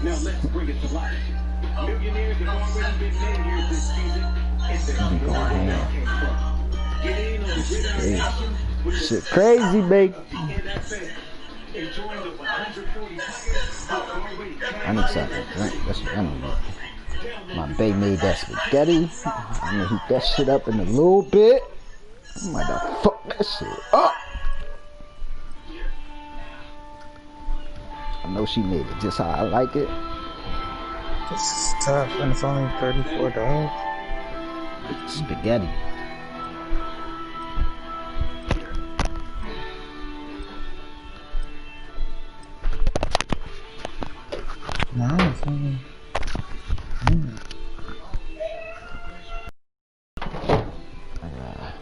Now let's bring it to life. Millionaires have already been made here this season, and there's no where that came from. Get in on the gridiron action with the Shit crazy, baby. NFL. Enjoying the 140 players who already I need something to drink. That's what I need. My bae made that spaghetti. I'm gonna heat that shit up in a little bit. I'm about to fuck that shit up. I know she made it just how I like it. This is tough, and it's only $34. Spaghetti. No, it's only. I gotta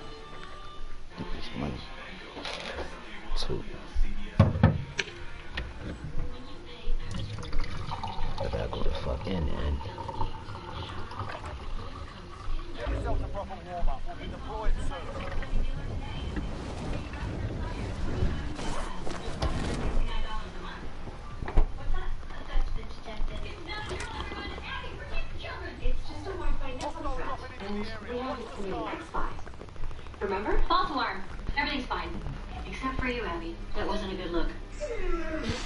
get this money too. I gotta go the fuck in and. Remember? False alarm. Everything's fine. Except for you, Abby. That wasn't a good look.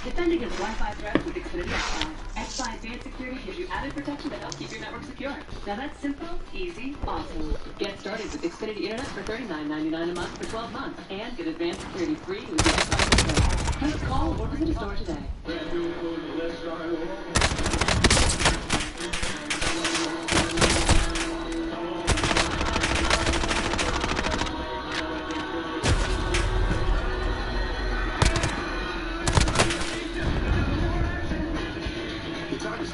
Defend against Wi-Fi threats with Xfinity X5. X5 Advanced Security gives you added protection to help keep your network secure. Now that's simple, easy, awesome. Get started with Xfinity Internet for $39.99 a month for 12 months. And get Advanced Security free with your X5 Just call or visit a store today.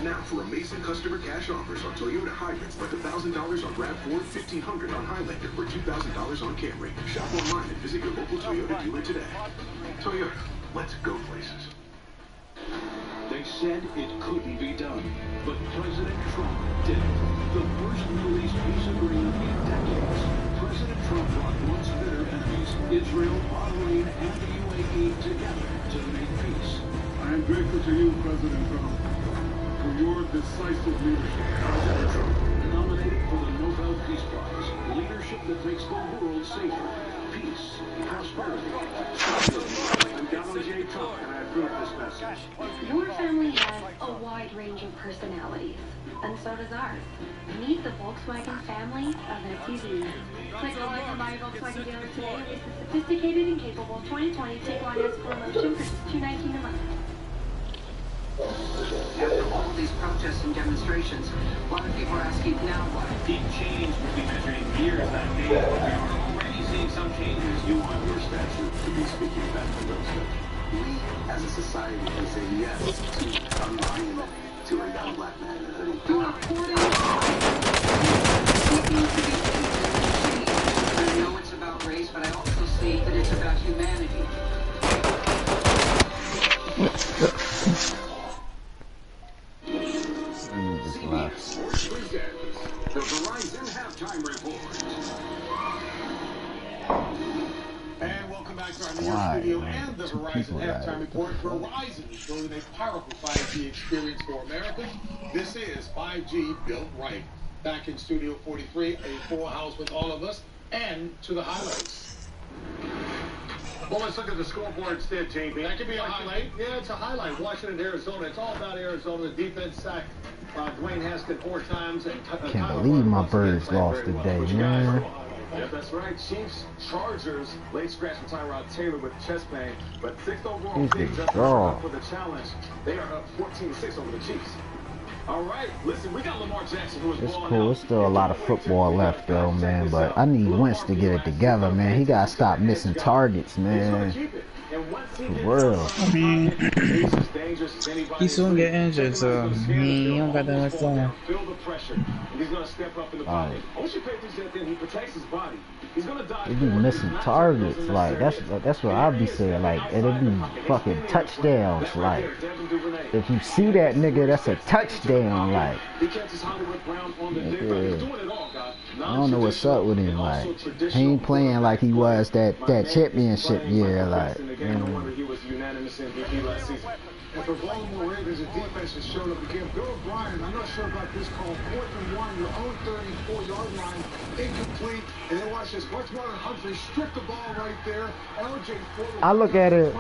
Now for amazing customer cash offers on Toyota hybrids, like $1,000 on RAV4, $1,500 on Highlander, or $2,000 on Camry. Shop online and visit your local Toyota dealer today. Toyota, let's go places. They said it couldn't be done, but President Trump did it. The first Middle East peace agreement in decades. President Trump brought once bitter enemies, Israel, Bahrain, and the UAE, together to make peace. I am grateful to you, President Trump, for your decisive leadership. President Trump, nominated for the Nobel Peace Prize, leadership that makes the world safer, peace, prosperity. I'm Donald J. Trump, and I approve this message. Your family has a wide range of personalities, and so does ours. Meet the Volkswagen family of SUVs. Click the link and buy your Volkswagen dealer today and lease the sophisticated and capable 2020 Tiguan S promotion for just $219 a month. After all these protests and demonstrations, a lot of people are asking, now what? Deep change will be measuring years that day, but we are already seeing some changes. You want your statue to be speaking back to those steps. We, as a society, can say yes to unbuying to a young black man in a hoodie. You are pouring seeking to be changed. I know it's about race, but I also see that it's about humanity. The Verizon halftime report. And welcome back to our New York studio and the Verizon halftime report. Verizon is building a powerful 5G experience for Americans. This is 5G built right. Back in Studio 43, a full house with all of us, and to the highlights. Well, let's look at the scoreboard instead, JB. That could be a highlight. Yeah, it's a highlight. Washington, Arizona. It's all about Arizona. The defense sacked Dwayne Haskins 4 times. And Can't believe my birds lost today, man. Yeah, that's right. Chiefs, Chargers, late scratch from Tyrod Taylor with chest pain. But 6th overall pick just for the challenge. They are up 14-6 over the Chiefs. All right, listen, we got Lamar Jackson who is It's cool. There's still a lot of football left, though, man. But I need Wentz to get it together, man. He gotta stop missing targets, man. The world. I mean, he soon get injured, so he don't got that much time. Feel the pressure. He's gonna step up in the pocket. I want you to pay attention to that. He protects his body. He's gonna die. They be missing targets, like that's what I'll be saying. Like it'll be fucking touchdowns. Like if you see that nigga, that's a touchdown. Like nigga, I don't know what's up with him. Like he ain't playing like he was that championship year. Like. He was unanimous MVP last season. And for Baltimore Ravens, the defense has shown up again. Bill O'Brien, I'm not sure about this call. 4th and 1, your own 34-yard line, incomplete. And then watch this. Westmore and Humphrey stripped the ball right there. LJ Ford. I look at it.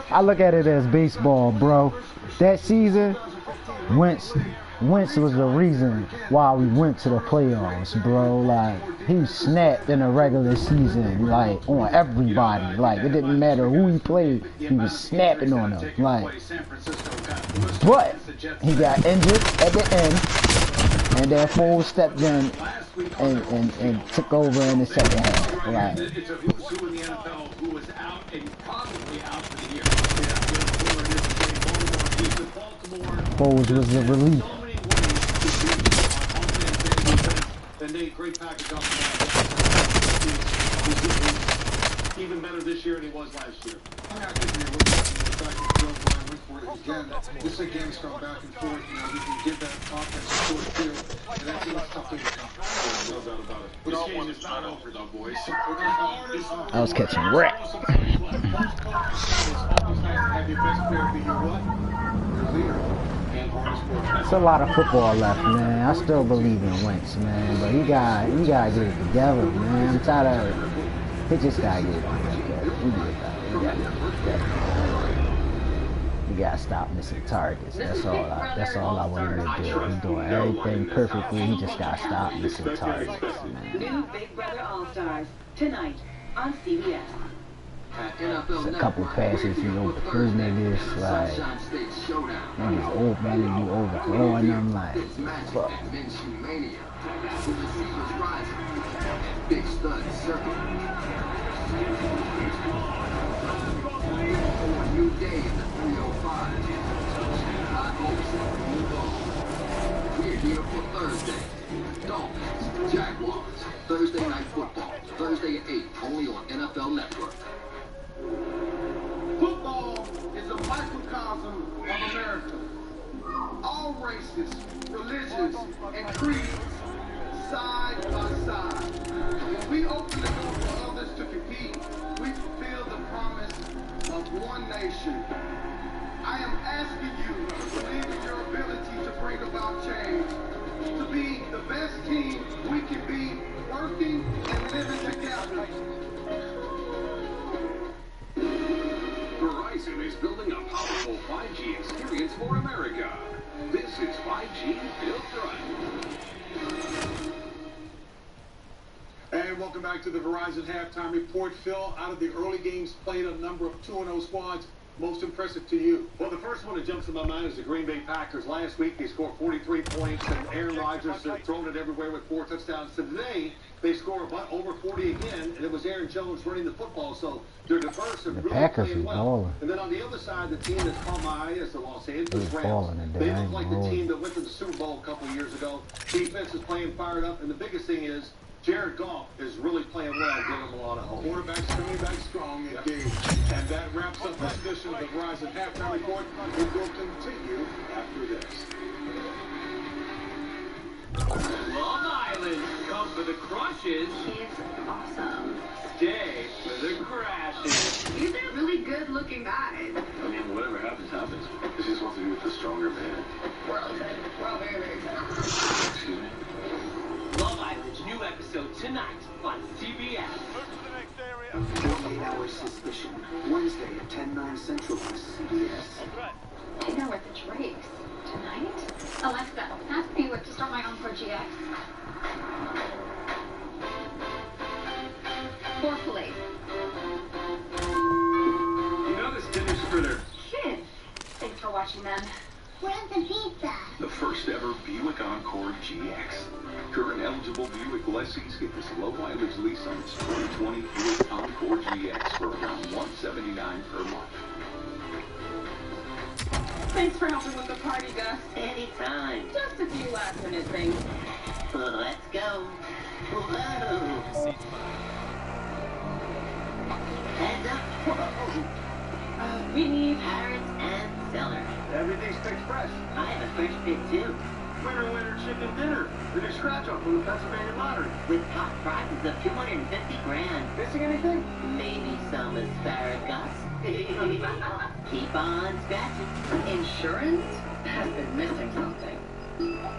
I look at it as baseball, bro. That season, Wentz was the reason why we went to the playoffs, bro. Like, he snapped in the regular season, like, on everybody. Like, it didn't matter who he played, he was snapping on them. Like, but he got injured at the end, and then Foles stepped in and took over in the second half. Like, It's a who's who in the NFL who was out and probably out for the year. Foles was a relief. And they great package off the even better this year than he was last year. Again, this again is going back and forth. You know, you can give that offense short field, and that's a tough thing to come. No doubt about it. This game is not over, though, boys. I was catching rap. It's always nice to have your best player be your what? Your leader. It's a lot of football left, man. I still believe in Wentz, man, but he gotta get it together, man. I'm tired of it. He just gotta get it together. He gotta stop missing targets. That's all I want him to do. He's doing everything perfectly. He just gotta stop missing targets, man. New Big Brother All-Stars tonight on CBS. It's a couple passes he overthrew niggas, like, niggas open, you overthrowing them, like, fuck. Big stud circle. A new day in the 305. High hopes. We're here for Thursday. Dolphins, Jaguars, Thursday night football. Thursday at 8, only on NFL Network. Football is a microcosm of America. All races, religions, and creeds, side by side. When we open the door for others to compete, we fulfill the promise of one nation. I am asking you to believe in your ability to bring about change, to be the best team we can be, working and living together. Verizon is building a powerful 5G experience for America. This is 5G built right. And welcome back to the Verizon Halftime Report. Phil, out of the early games played, a number of 2-0 squads. Most impressive to you? Well, the first one that jumps in my mind is the Green Bay Packers. Last week, they scored 43 points, and Aaron Rodgers had thrown it everywhere with 4 touchdowns. Today, they score over 40 again, and it was Aaron Jones running the football. So they're diverse and really playing well. And then on the other side, the team that's caught my eye is the Los Angeles Rams. They look like the team that went to the Super Bowl a couple of years ago. Defense is playing fired up, and the biggest thing is Jared Goff is really playing well, giving him a lot of hope. Quarterback's coming back strong indeed. And that wraps up this edition of the Verizon Halftime Report. We will continue after this. Long Island, come for the crushes. He's awesome. Stay for the crashes. These are really good-looking guys. I mean, whatever happens, happens. This is what to do with the stronger man. Well, Excuse me? Love Island's new episode tonight on CBS. 48 Hours Suspicion. Wednesday at 10/9 Central on CBS. Dinner with the Drakes. Tonight? Alexa, ask me what to start my Encore GX. For police. You know this dinner's for their Kids. Thanks for watching them. Where's the pizza? the first ever Buick Encore GX. Current eligible Buick lessees get this low mileage lease on its 2020 Buick Encore GX for around $179 per month. Thanks for helping with the party, Gus. Anytime. Just a few last-minute things. Let's go. Whoa. Heads up. Whoa. We need Parents and sellers. Everything's fixed fresh. I have a fresh bid too. Winner, winner, chicken dinner. The new scratch-off from the Pennsylvania Lottery. With top prizes of $250 grand. Missing anything? Maybe some asparagus. Keep on scratching. Insurance has been missing something.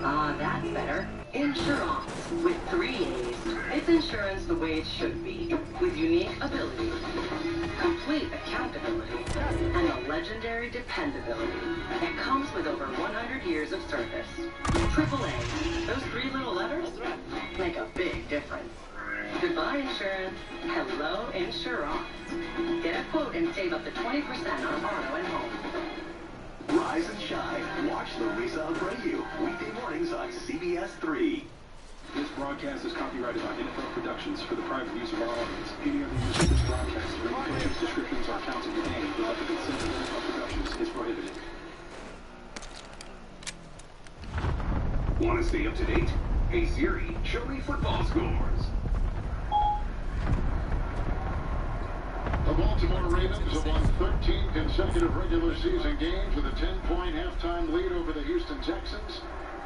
Ah, that's better. Insurance with 3 A's. It's insurance the way it should be, with unique ability, complete accountability, and a legendary dependability that comes with over 100 years of service. AAA. Those 3 little letters make a big difference. Goodbye insurance. Hello insurance. Get a quote and save up to 20% on auto and home. Rise and shine. Watch Larissa Abreu. Weekday mornings on CBS 3. This broadcast is copyrighted by NFL Productions for the private use of our audience. Any other use of this broadcast or any pictures, descriptions, or accounts of the game without the consent of NFL Productions is prohibited. Want to stay up to date? Hey Siri, show me football scores. The Baltimore Ravens have won 13 consecutive regular season games with a 10-point halftime lead over the Houston Texans.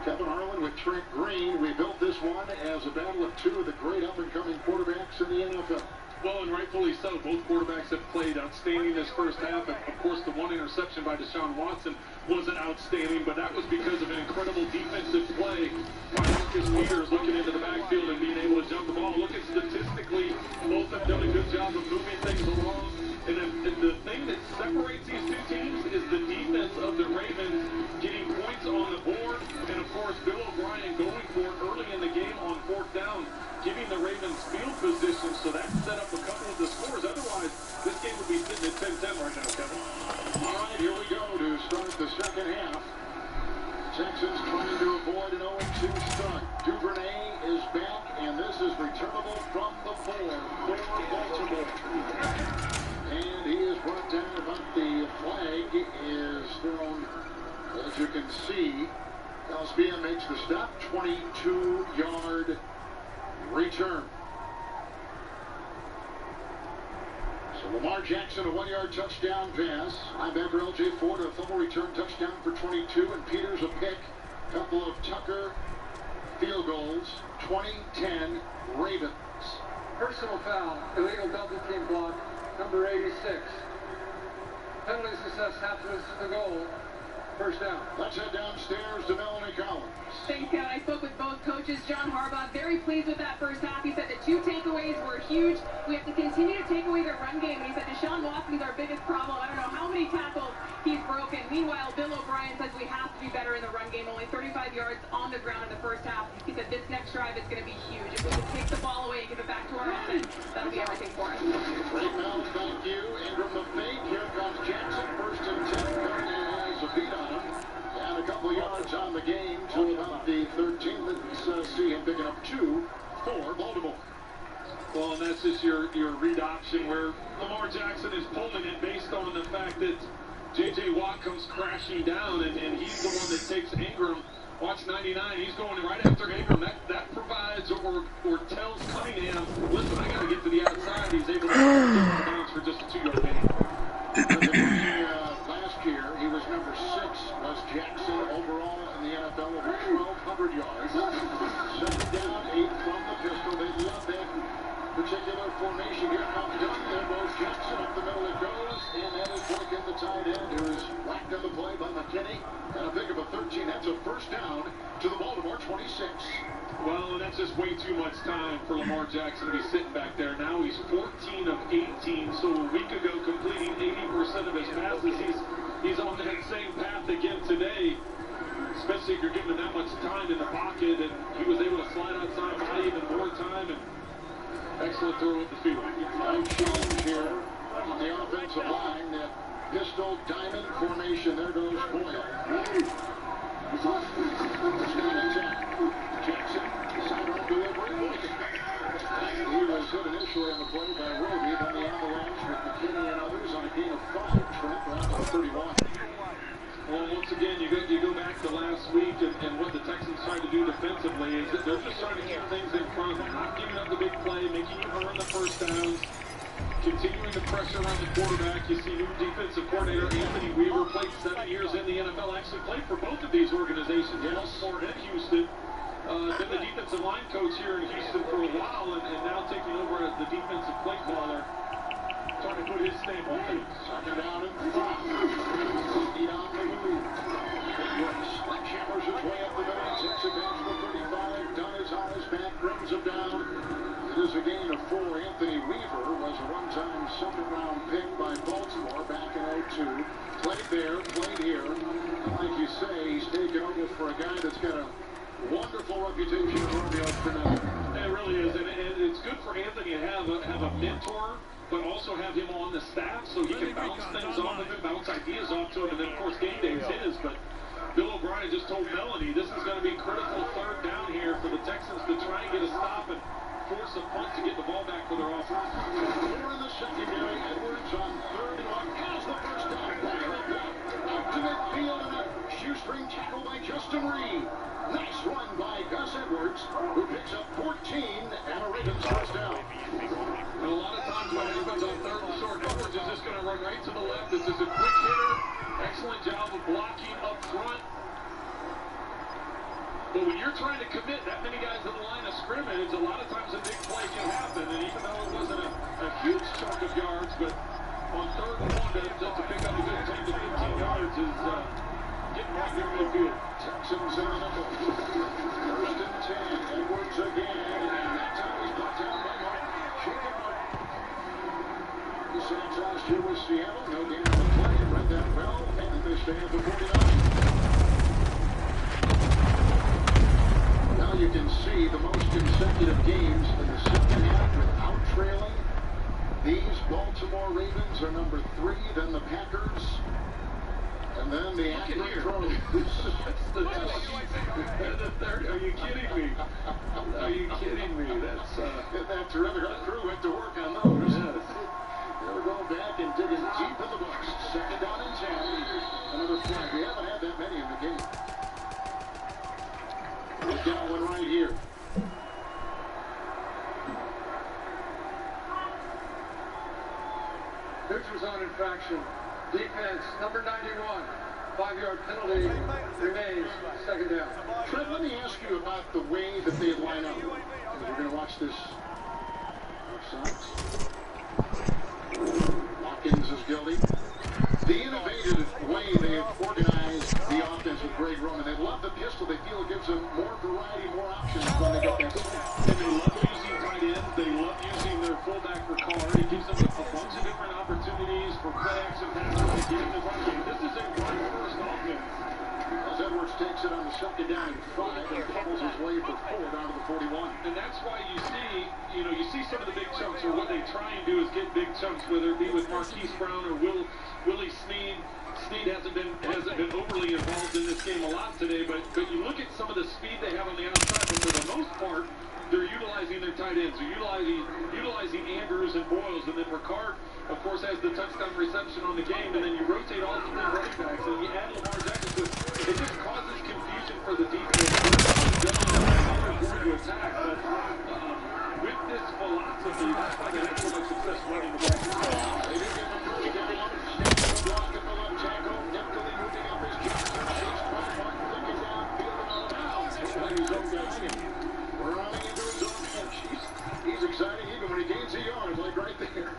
Kevin Harlan with Trent Green. We built this one as a battle of 2 of the great up-and-coming quarterbacks in the NFL. Well, and rightfully so. Both quarterbacks have played outstanding this first half. And, of course, the one interception by Deshaun Watson wasn't outstanding, but that was because of an incredible defensive play by Marcus Peters looking into the backfield and being able to jump the ball. Look at statistically, both have done a good job of moving things along. And the thing that separates these 2 teams is the defense of the Ravens getting points on the board. And, of course, Bill O'Brien going for it early in the game on 4th down, giving the Ravens field position. So that set up a couple of the scores. Otherwise, this game would be sitting at 10-10 right now, Kevin. All right, here we go to start the second half. Texans trying to avoid an 0-2 start. Duvernay is back, and this is returnable from the 4 for Baltimore. And he is brought down, but the flag is thrown, as you can see. Alspia makes the stop, 22-yard return. So Lamar Jackson, a 1-yard touchdown pass. Linebacker L.J. Ford, a fumble return touchdown for 22. And Peters, a pick. Couple of Tucker field goals. 20-10 Ravens. Personal foul, illegal double team block, number 86. Penalty success happens to the goal. First down. Let's head downstairs to Melanie Collins. Thanks, Kevin. I spoke with both coaches. John Harbaugh, very pleased with that first half. He said the 2 takeaways were huge. We have to continue to take away their run game. And he said Deshaun Watson's our biggest problem. I don't know how many tackles he's broken. Meanwhile, Bill O'Brien says we have to be better in the run game. Only 35 yards on the ground in the first half. He said this next drive is going to be huge. If we can take the ball away and give it back to our offense, that'll be everything for us. Great mouth, thank you. Ingram the fake. Here comes Jackson. First and 10. Has a beat on him. And a couple yards on the game to about the 13. Let's see him picking up 2 for Baltimore. Well, and that's just your read option where Lamar Jackson is pulling it based on the fact that J.J. Watt comes crashing down, and he's the one that takes Ingram. Watch 99, he's going right after Ingram. That provides or tells Cunningham, listen, I got to get to the outside. He's able to get the bounce for just a 2-yard gain. Last year, he was number 6, was Jackson, overall in the NFL over 1,200 yards. 7 down, 8 from the pistol. They love that particular formation. Here comes Dunn. There goes Jackson. Up the middle it goes. And that is Boykin, the tight end, who is whacked on the play by McKinney. And a pick of a 13. That's a first down to the Baltimore 26. Well, and that's just way too much time for Lamar Jackson to be sitting back there. Now he's 14 of 18. So a week ago, completing 80% of his passes. He's on that same path again today. Especially if you're giving him that much time in the pocket, and he was able to slide outside by even more time, and excellent throw at the field. Time change here on the offensive line, that pistol diamond formation. There goes Boyle. Jackson, sidearm delivery. He was hit initially on the play by Roby, then the avalanche with McKinney and others on a gain of 5. Trent around to 31. Well, once again, you go back to last week, and what the Texans tried to do defensively is that they're just trying to keep things in front, not giving up the big play, making you earn the first downs, continuing to pressure on the quarterback. You see new defensive coordinator Anthony Weaver, played 7 years in the NFL, actually played for both of these organizations, Baltimore and Houston. Been the defensive line coach here in Houston for a while, and now taking over as the defensive play caller. trying to put his name on it. Second down and 5. Speed on the move. Sledgehammers his way up the middle. Takes it down to the 35. Done his eyes back. Brings him down. It is a gain of 4. Anthony Weaver was a one-time second-round pick by Baltimore back in 02. Played there, played here. Like you say, he's taken over for a guy that's got a wonderful reputation around the Oakland. It really is, and it's good for Anthony to have a mentor, but also have him on the staff so he can bounce things off of him, bounce ideas off to him, and then of course game day is his. But Bill O'Brien just told Melanie this is going to be critical third down here for the Texans to try and get a stop and force a punt to get the ball back for their offense. 4 in the secondary. Edwards on 3rd and 1. Has the first down. Out to midfield and a shoestring tackle by Justin Reed. Nice run by Gus Edwards, who picks up 14 and a Ravens first down. And a lot of times when it happens on 3rd and short, Edwards is just going to run right to the left. This is a quick hitter. Excellent job of blocking up front. But when you're trying to commit that many guys to the line of scrimmage, a lot of times a big play can happen. And even though it wasn't a huge chunk of yards, but on 3rd and 1 to pick up a good 10 to 15 yards is getting right near midfield. Texans in the middle. 1st and 10. Edwards again. And that time he's brought down by Mark. Jacob Mark. The Saints last year with Seattle. No gain on the play. Read that well. And they stay at the 49. Now you can see the most consecutive games in the second half without trailing. These Baltimore Ravens are number 3, then the Packers, and then the accurate throws. That's the third. Are you kidding me? Are you kidding me? That terrific. Our crew went to work on those. Yes. They're going back and digging deep in the books. 2nd down and 10. Another flag. We haven't had that many in the game. We've got one right here. Neutral zone infraction. Defense, number 91. 5-yard penalty remains. 2nd down. Trent, let me ask you about the way that they line up. We're going to watch this. Watkins is guilty. The innovative way they have organized the offense with Greg Roman. They love the pistol. They feel it gives them more variety, more options when they get that snap. And they love using tight ends. They love using their fullback for Carr. It gives them a bunch of different opportunities for play action passes to get in the run game. This is a run-first offense. As Edwards takes it on the 2nd down and 5 and fumbles his way for 4 down to the 41. And that's why you see some of the big chunks, or what they try and do is get big chunks, whether it be with Marquise Brown or Willie Snead. Snead hasn't been overly involved in this game a lot today, but you look at some of the speed they have on the outside, but for the most part, they're utilizing their tight ends. They're utilizing Andrews and Boyles, and then Ricard, of course, has the touchdown reception on the game, and then you rotate all 3 running backs, and you add Lamar Jackson. It just causes confusion for the defense. To attack, but with this philosophy, that's why they have so much success running the ball. They did get the first down. Snap block at the left tackle. Deftly moving up his Johnson. Chased by Martin. Looking downfield and out of bounds. His own guy. Running into his own bench. He's exciting even when he gains a yard, like right there.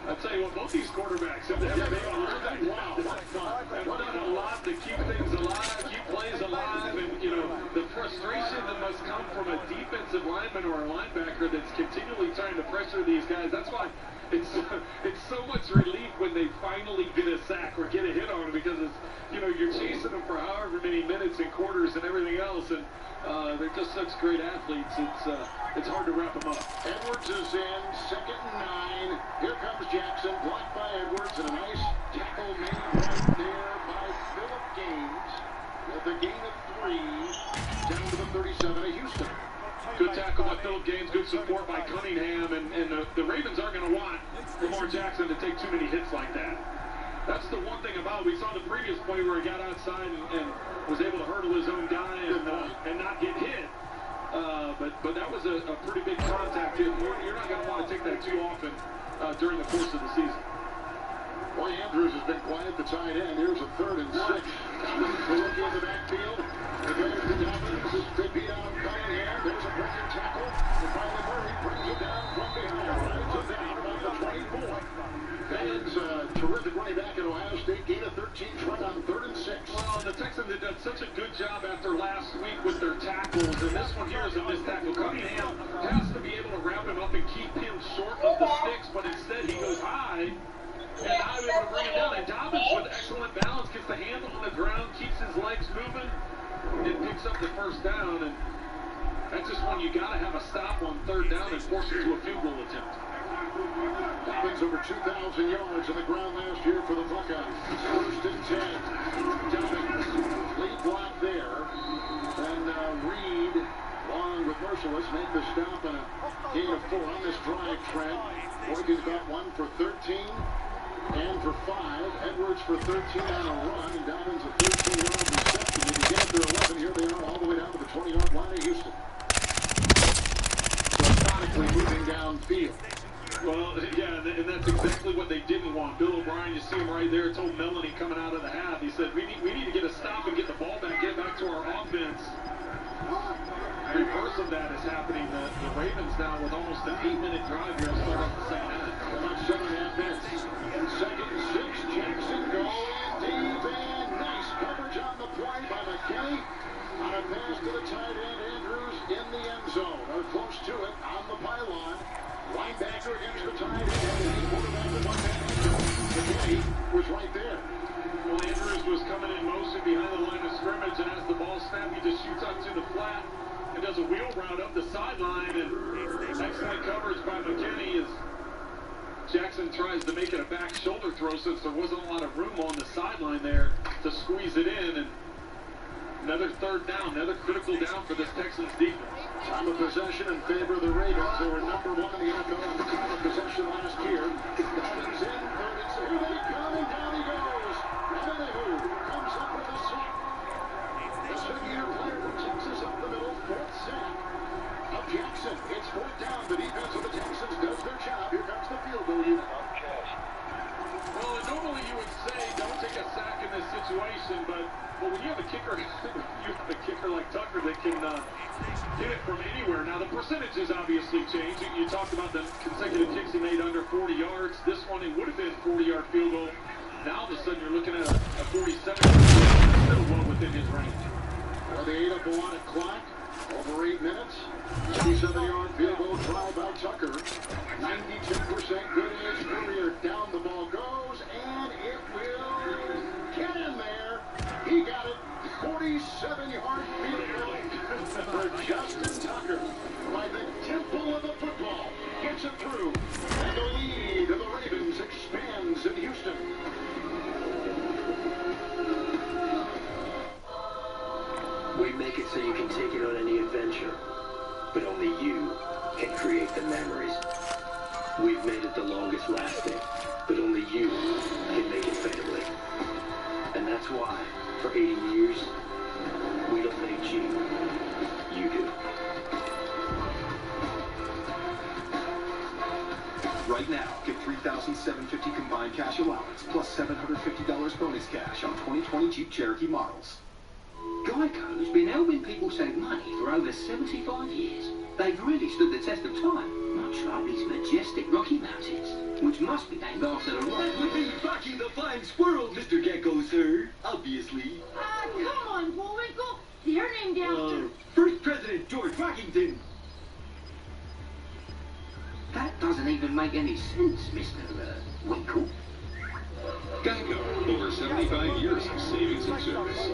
I'll tell you what, both these quarterbacks have made a lot. Wow, what fun. Have done a lot to keep things alive, keep plays alive, and the frustration that must come from a defensive lineman or a linebacker that's continually trying to pressure these guys. That's why it's so much relief when they finally get a sack or get a hit on them, because it's, you're chasing them for however many minutes and quarters and everything else, and they're just such great athletes. It's hard to wrap them up. Edwards is in, 2nd and 9. Here comes Jackson, blocked by Edwards, and a nice tackle made right there by Phillip Gaines. With a gain of 3, down to the 37 of Houston. Good tackle by Phillip Gaines, good support by Cunningham, and the Ravens aren't going to want Lamar Jackson to take too many hits like that. That's the one thing about, we saw the previous play where he got outside and was able to hurdle his own guy and not get hit. But that was a pretty big contact. You're not going to want to take that too often during the course of the season. Boy, Andrews has been quiet, the tight end. Here's a 3rd and 6. Dobbins to look in the backfield. And there's the Dobbins. Could be down Cunningham. There's a breaking tackle. And finally Murray brings it down from behind. Rides it down about the 24. good job after last week with their tackles, and this one here is a missed tackle. Cunningham has to be able to wrap him up and keep him short of the sticks, but instead he goes high, and now he's able to bring him down. And Dobbins with excellent balance gets the handle on the ground, keeps his legs moving, and picks up the first down. And that's just one you got to have a stop on third down and force it to a field goal attempt. Dobbins over 2,000 yards on the ground last year for the Buckeyes. First and 10. Dobbins, lead block there. Then Reed, along with Merciless, make the stop and a gain of 4 on this drive, Trent. Boykins got 1 for 13 and for 5. Edwards for 13 on a run. And Dobbins a 13-yard reception. If you get up to 11, here they are all the way down to the 20-yard line of Houston. So methodically moving downfield. Well, yeah, and that's exactly what they didn't want. Bill O'Brien, you see him right there, told Melanie coming out of the half, he said, we need to get a stop and get the ball back, get back to our offense. Reverse of that is happening. The Ravens now with almost an 8-minute drive here to start off the second half. About 7.5 minutes. Second and 6, Jackson going deep and nice coverage on the play by McKinney. On a pass to the tight end, Andrews in the end zone, or close to it, on the pylon. Linebacker against the tight end, and the quarterback with one man. McKinney was right there. Well, Andrews was coming in motion behind the line of scrimmage, and as the ball snapped, he just shoots out to the flat and does a wheel route up the sideline, and excellent coverage by McKinney as Jackson tries to make it a back shoulder throw since there wasn't a lot of room on the sideline there to squeeze it in. And another third down, another critical down for this Texans defense. Time of possession in favor of the Ravens. They were number 1 in the NFL in time of possession last year. Dobbins in, third and 2. Here they come, and down he goes. Revenue comes up with a sack. The second-year player from Texas up the middle, 4th sack of Jackson. It's 4th down. The defense of the Texans does their job. Here comes the field goal unit. Well, normally you would say don't take a sack in this situation, but when you have a kicker, like Tucker that can hit it from anywhere. Now the percentages obviously change. You talked about the consecutive kicks he made under 40 yards. This one it would have been 40-yard field goal. Now all of a sudden you're looking at a 47. Still well within his range. Well, they ate up a lot of clock. Over 8 minutes. 57-yard field goal try by Tucker. 92% good in his career. Down the ball goes, and it will get in there. He got it. 47-yard field goal for Justin Tucker. By the temple of the football. Gets it through. And the lead of the Ravens expands in Houston. We make it so you can take it on any adventure, but only you can create the memories. We've made it the longest lasting, but only you can make it family. And that's why, for 80 years, we don't make Jeep. You do. Right now, get $3,750 combined cash allowance, plus $750 bonus cash on 2020 Jeep Cherokee models. Geico's been helping people save money for over 75 years. They've really stood the test of time, much like these majestic Rocky Mountains, which must be named after the rock. Rocky the Flying Squirrel, Mr. Gecko, sir. Obviously. Come on, Bullwinkle. You're named after... First President George Rockington. That doesn't even make any sense, Mr. Winkle. Geico, over 75 years of savings and service.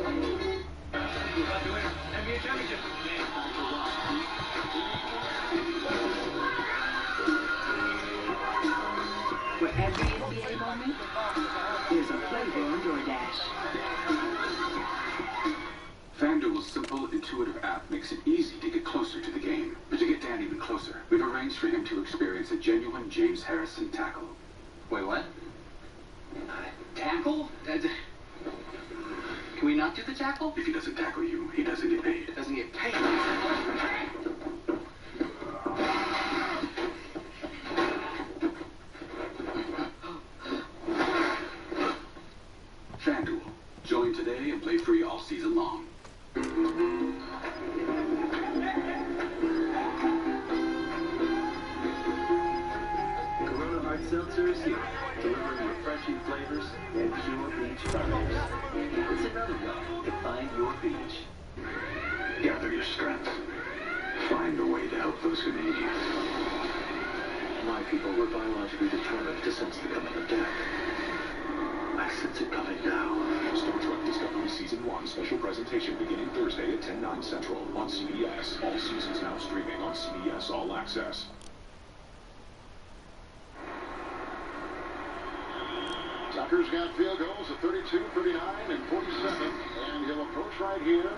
For every NBA moment, there's a flavor on DoorDash. FanDuel's simple, intuitive app makes it easy to get closer to the game. But to get Dan even closer, we've arranged for him to experience a genuine James Harrison tackle. Wait, what? Tackle? Can we not do the tackle? If he doesn't tackle you, he doesn't get paid. Doesn't get paid. FanDuel. Join today and play free all season long. Corona Hard Seltzer is here, delivering refreshing flavors and pure beach vibes. It's another way to find your beach. help those who need. My people were biologically determined to sense the coming of death. I sense it coming now. Star Trek Discovery Season 1 special presentation beginning Thursday at 10/9 Central on CBS. All seasons now streaming on CBS All Access. Tucker's got field goals at 32, 39, and 47. And he'll approach right here.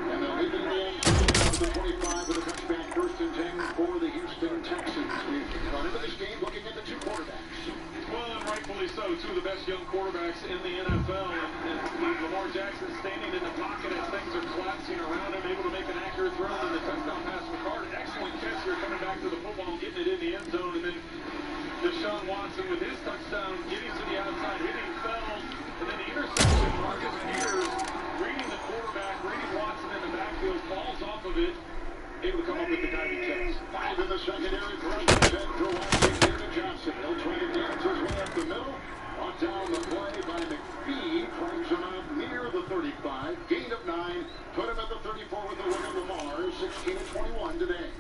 And they'll lead into the end zone to the 25 with a touchback, first and 10 for the Houston Texans. We've gone into this game looking at the two quarterbacks. Well, and rightfully so. Two of the best young quarterbacks in the NFL. And Lamar Jackson standing in the pocket as things are collapsing around him, able to make an accurate throw. And the touchdown pass for Card. Excellent catch here coming back to the football, getting it in the end zone. And then Deshaun Watson with his touchdown, getting to the outside, hitting Fells. And then the interception, Marcus Peters reading the quarterback, reading Watson in the backfield, falls off of it. Able to come up with the diving catch. 5 in the secondary for Washington for watching David Johnson. He'll try to dance his way up the middle. Brought down the play by McPhee. Frames him out near the 35. Gain of 9. Put him at the 34 with the win of Lamar. 16-21 today.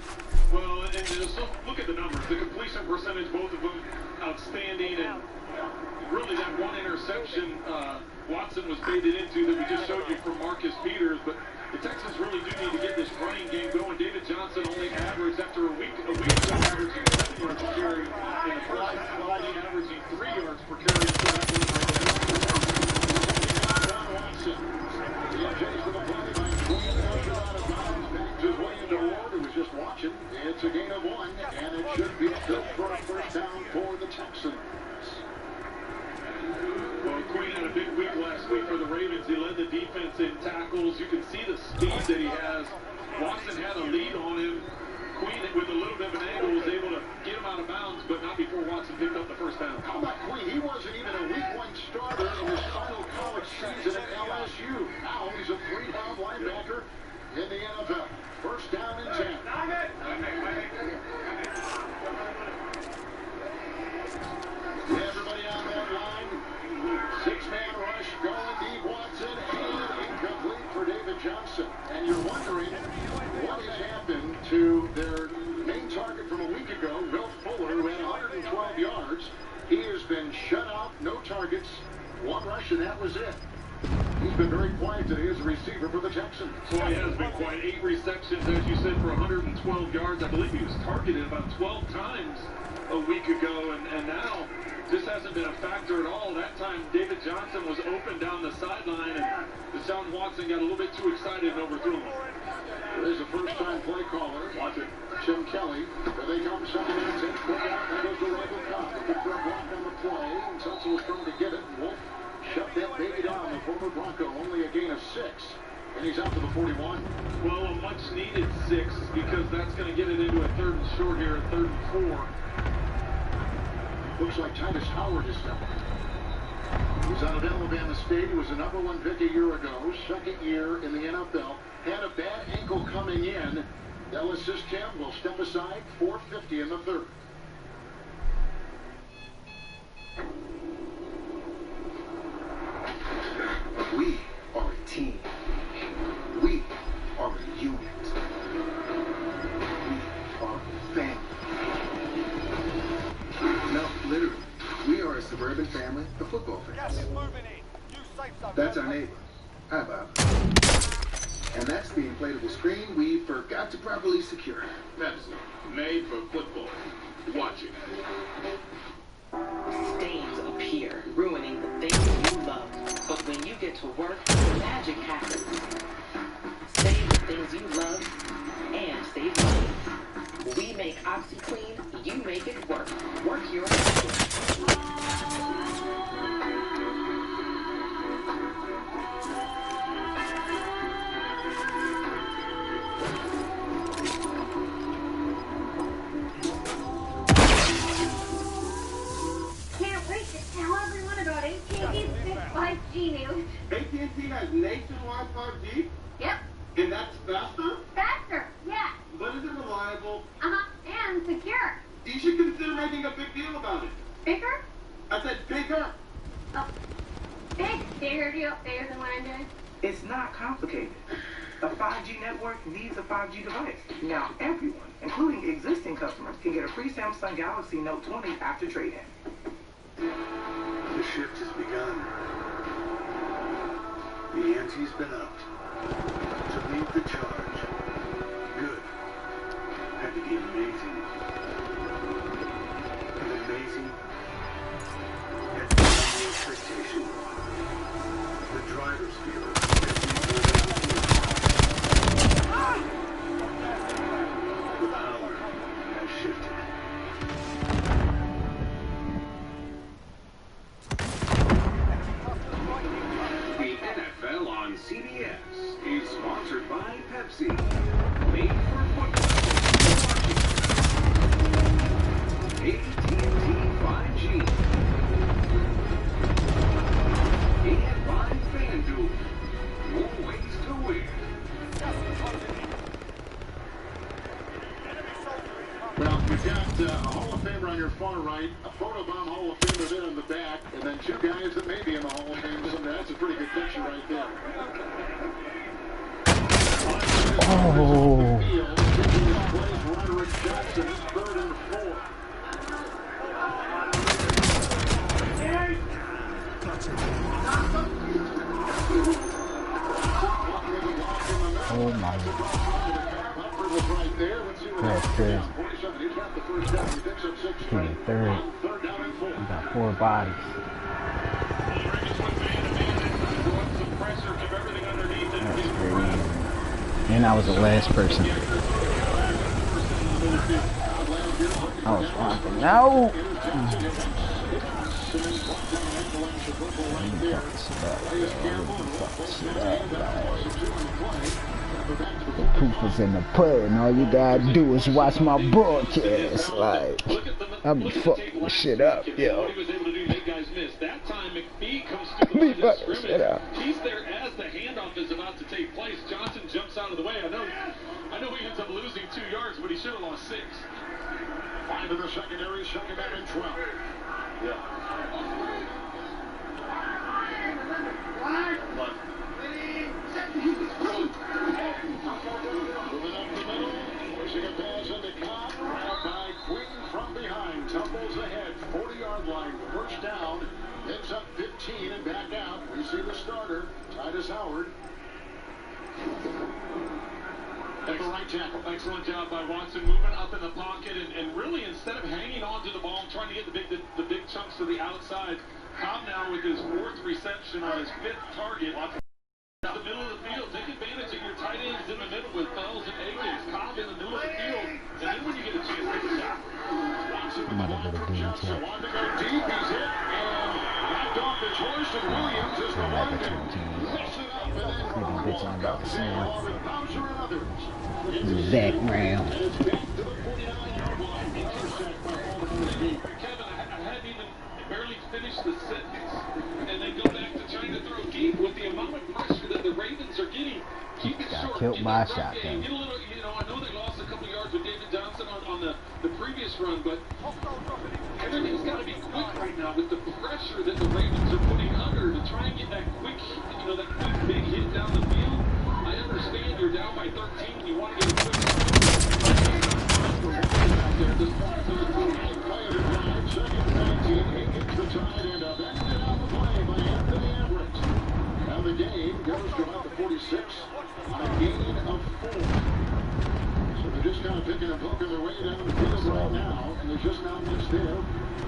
Well, and just look at the numbers. The completion percentage, both of them outstanding. And really that one interception Watson was baited into that we just showed you from Marcus Peters. But the Texans really do need to get this running game going. David Johnson only averaged, after a week ago, averaging 7 yards per carry. In the first half, only averaging 3 yards per carry. So that was Watson. He chased the play by Queen. Out of bounds. Back to William DeWard, who was just watching. It's a gain of 1, and it should be good for a first down for the Texans. Well, Queen had a big week last week for the Ravens. He led the defense in tackles. You can see the speed that he has. Watson had a lead on him. Queen, with a little bit of an angle, was able to get him out of bounds, but not before Watson picked up the first down. How about Queen? He wasn't even a week 1 starter in his final college season at LSU. Now he's a 3-down linebacker in the NFL. First down and 10. Everybody on that line. 6-man rush going deep. Watson and incomplete for David Johnson. And you're wondering what has happened to their main target from a week ago, Will Fuller, who had 112 yards. He has been shut out, no targets, 1 rush, and that was it. He's been very quiet today as a receiver for the Texans. Well, he has been quiet. 8 receptions, as you said, for 112 yards. I believe he was targeted about 12 times a week ago, and now this hasn't been a factor at all. That time, David Johnson was open down the sideline, and Deshaun Watson got a little bit too excited and overthrew him. There's a first-time play caller. Watch it. Jim Kelly. There they come, second and 10. Quick out. There goes the Rebel Cup. Looking for a block on the play. And Tulsa was trying to get it. Wolf shut that baby down. The former Bronco, only a gain of 6. And he's out to the 41. Well, a much-needed 6, because that's going to get it into a 3rd and short here, a 3rd and 4. Looks like Titus Howard is stepping in. He's out of Alabama State. He was the number 1 pick a year ago. 2nd year in the NFL. Had a bad ankle coming in. They'll assist him. Will step aside. 4:50 in the 3rd. We are a team. We are a unit. We are a family. No, literally. We are a suburban family of football fans. That's our neighbor. Hi, Bob. And that's the inflatable screen we forgot to properly secure. Medicine. Made for football. Watch it. Stains appear, ruining the things you love. But when you get to work, magic happens. Save the things you love and save money. We make OxyClean, you make it work. Work your AT&T has nationwide 5G? Yep. And that's faster? Faster, yeah. But is it reliable? Uh-huh, and secure. You should consider making a big deal about it. Bigger? I said bigger. Oh, bigger deal, bigger than what I'm doing. It's not complicated. A 5G network needs a 5G device. Now everyone, including existing customers, can get a free Samsung Galaxy Note 20 after trade-in. The shift has begun. The ante's been upped. To lead the charge, good had to be amazing. And amazing had to be the expectation. The driver's feeling. The power has shifted. The NFL on CBS is sponsored by Pepsi. Made for football. AT&T 5G. And by FanDuel. More ways to win. Well, you've got a Hall of Famer on your far right, a photobomb Hall of Famer there in the back, and then two guys that may be in the Hall of Fame someday. That's a pretty good picture right there. Oh. Jackson is 3rd and 4. Oh my God. That's crazy. Okay, 3rd. We got 4 bodies. That's crazy. And I was the last person. I was walking. No! The proof is in the pudding. All you gotta do is watch my broadcast. Like, I'll be fucking shit up, yo. That time McPhee comes to the line of scrimmage. He's there as the handoff is about to take place. Johnson jumps out of the way. I know he ends up losing 2 yards, but he should have lost 6. 5 in the secondary, second down and 12. Yeah. Moving up the middle, forcing a pass into Cobb, grabbed by Quinn from behind, tumbles ahead, 40-yard line, first down, picks up 15 and back out. We see the starter, Titus Howard. At the right tackle. Excellent job by Watson, moving up in the pocket, and really instead of hanging on to the ball, trying to get the big chunks to the outside, Cobb now with his 4th reception on his 5th target. In the middle of the field, take advantage of your tight ends in the middle with Fells and Akins. Cobb in the middle of the field, and then when you get a chance, take a shot. I'm about to go to game check. Wanted to go deep, he's hit, and backed off his horse, and Williams is the one that messed it up, and then bitching about the same. Bowser and others. Zach Brown. And it's back to the 49-yard line. Intercept by Baltimore. Kevin, I hadn't even barely finished the sentence, and they go back to trying to throw deep with the amount of pressure that the Ravens are getting. Keep it short. Got killed by a shotgun. Get a little, I know they lost a couple yards with David Johnson on the previous run, but everything's got to be quick right now with the pressure that the Ravens are putting under to try and get that quick, that quick big hit down the field. I understand you're down by 13 and you want to get a quick out there at this point. Second 19, he gets the tight end up, ended on the play by Anthony Everett. Now the game goes to about the 46 on a gain of 4. So they're just kind of picking and poking their way down the field right now, and there's just not much there.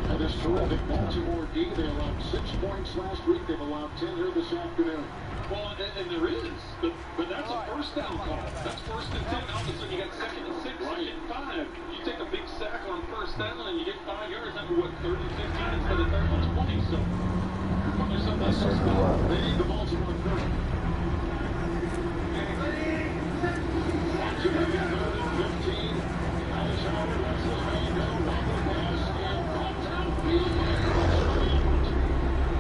And this terrific Baltimore D, they allowed 6 points last week. They've allowed 10 here this afternoon. Well, and there is, but that's a first down call. That's 1st and 10. All of a sudden you got 2nd and 6, 2nd and 5. You take a big sack on 1st down and you get 5 yards. That'd be what, 3rd and 15 instead of 3rd and 20. So they need the Baltimore 30. Watson at the 3rd and 15. Titus Howard lets his man go. Robert pass and caught downfield by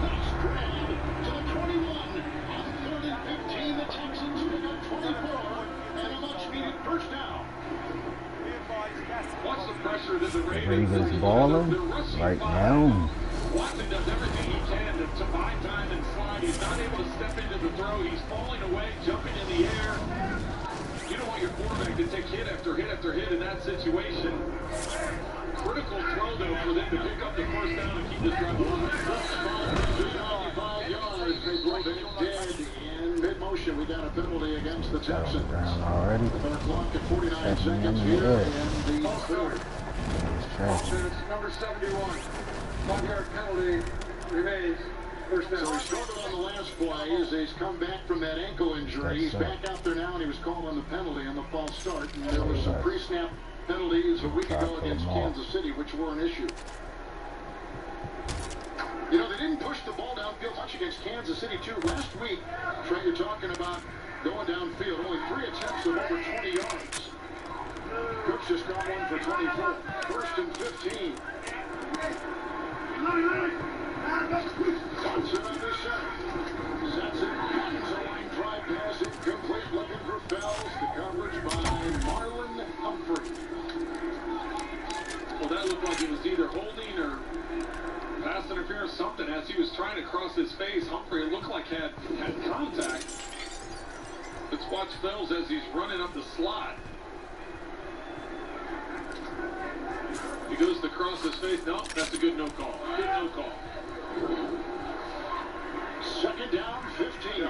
nice grab to the 21. On 3rd and 15, the Texans pick up 24 and a much-needed first down. watch the pressure that the Ravens balling right now. Watson does everything he can to buy time and slide. He's not able to step into the throw. He's falling away, jumping in the air. your quarterback to take hit after hit after hit in that situation. Critical throw, though, for them to pick up the first down and keep this drive alive. 95 yards. They drove it dead in mid-motion. We got a penalty against the Texans. Already. With our clock at 49 seconds here in the third. Offense, number 71. 5-yard penalty remains. First down. So he struggled on the last play as he's come back from that ankle injury. He's back out there now, and he was called on the penalty on the false start. And there were some pre-snap penalties a week ago against Kansas City, which were an issue. You know, they didn't push the ball downfield much against Kansas City, too. Last week, Trey, you're talking about going downfield. Only 3 attempts of over 20 yards. Cooks just got one for 24. First and 15. Johnson on this side. Sets it. It's a line drive pass. Incomplete. Looking for Fells. The coverage by Marlon Humphrey. Well, that looked like it was either holding or pass interference, something. As he was trying to cross his face, Humphrey, it looked like had contact. Let's watch Fells as he's running up the slot. He goes to cross his face. No, that's a good no call. Good no call. Second down, 15. Here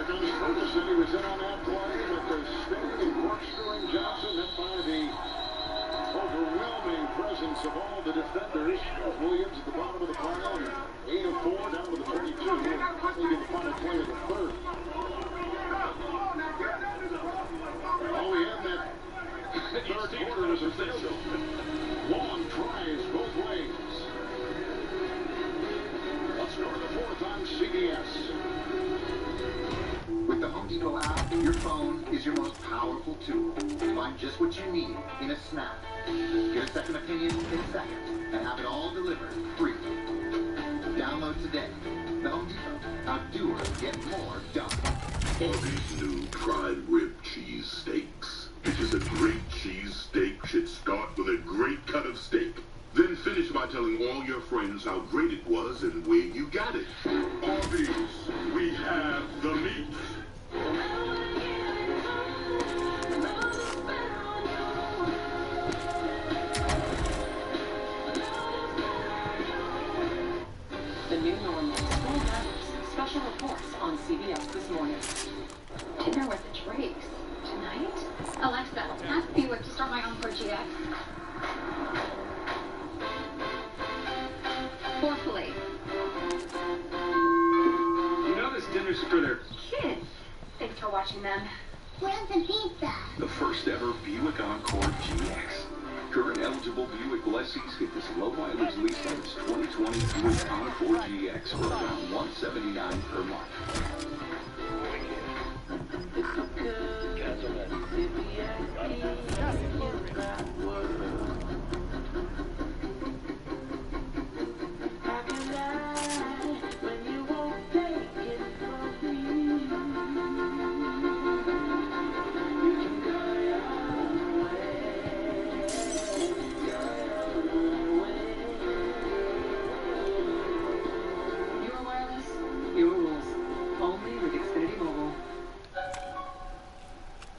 comes Ferguson. He was in on that play, but the steady and corkscrewing Johnson met by the overwhelming presence of all the defenders. Williams at the bottom of the pile, and 8 of 4 down to the 32. He'll probably be the final play of the third. All we had that third quarter was a field goal. Long tries both ways. Let's go to the fourth on CBS. With the Home Depot app, your phone is your most powerful tool. Find just what you need in a snap. Get a second opinion in seconds and have it all delivered free. Download today. The Home Depot. How doers get more done. Arby's new prime rib cheese steaks. Because a great cheese steak should start with a great cut of steak. Then finish by telling all your friends how great it was and where you got it. Arby's, we have the meat. The new normal. School drivers. Special reports on CBS this morning. Dinner with the Drakes. Tonight? Alexa, ask Buick to start my Encore GX. Forcefully. You know this dinner's for their Kids. Thanks for watching them. Where's the pizza? The first ever Buick Encore GX. Current eligible Buick lessees get this low mileage lease on its 2020 Buick Encore GX for around $179 per month. Your wireless, your rules. Only with Xfinity Mobile.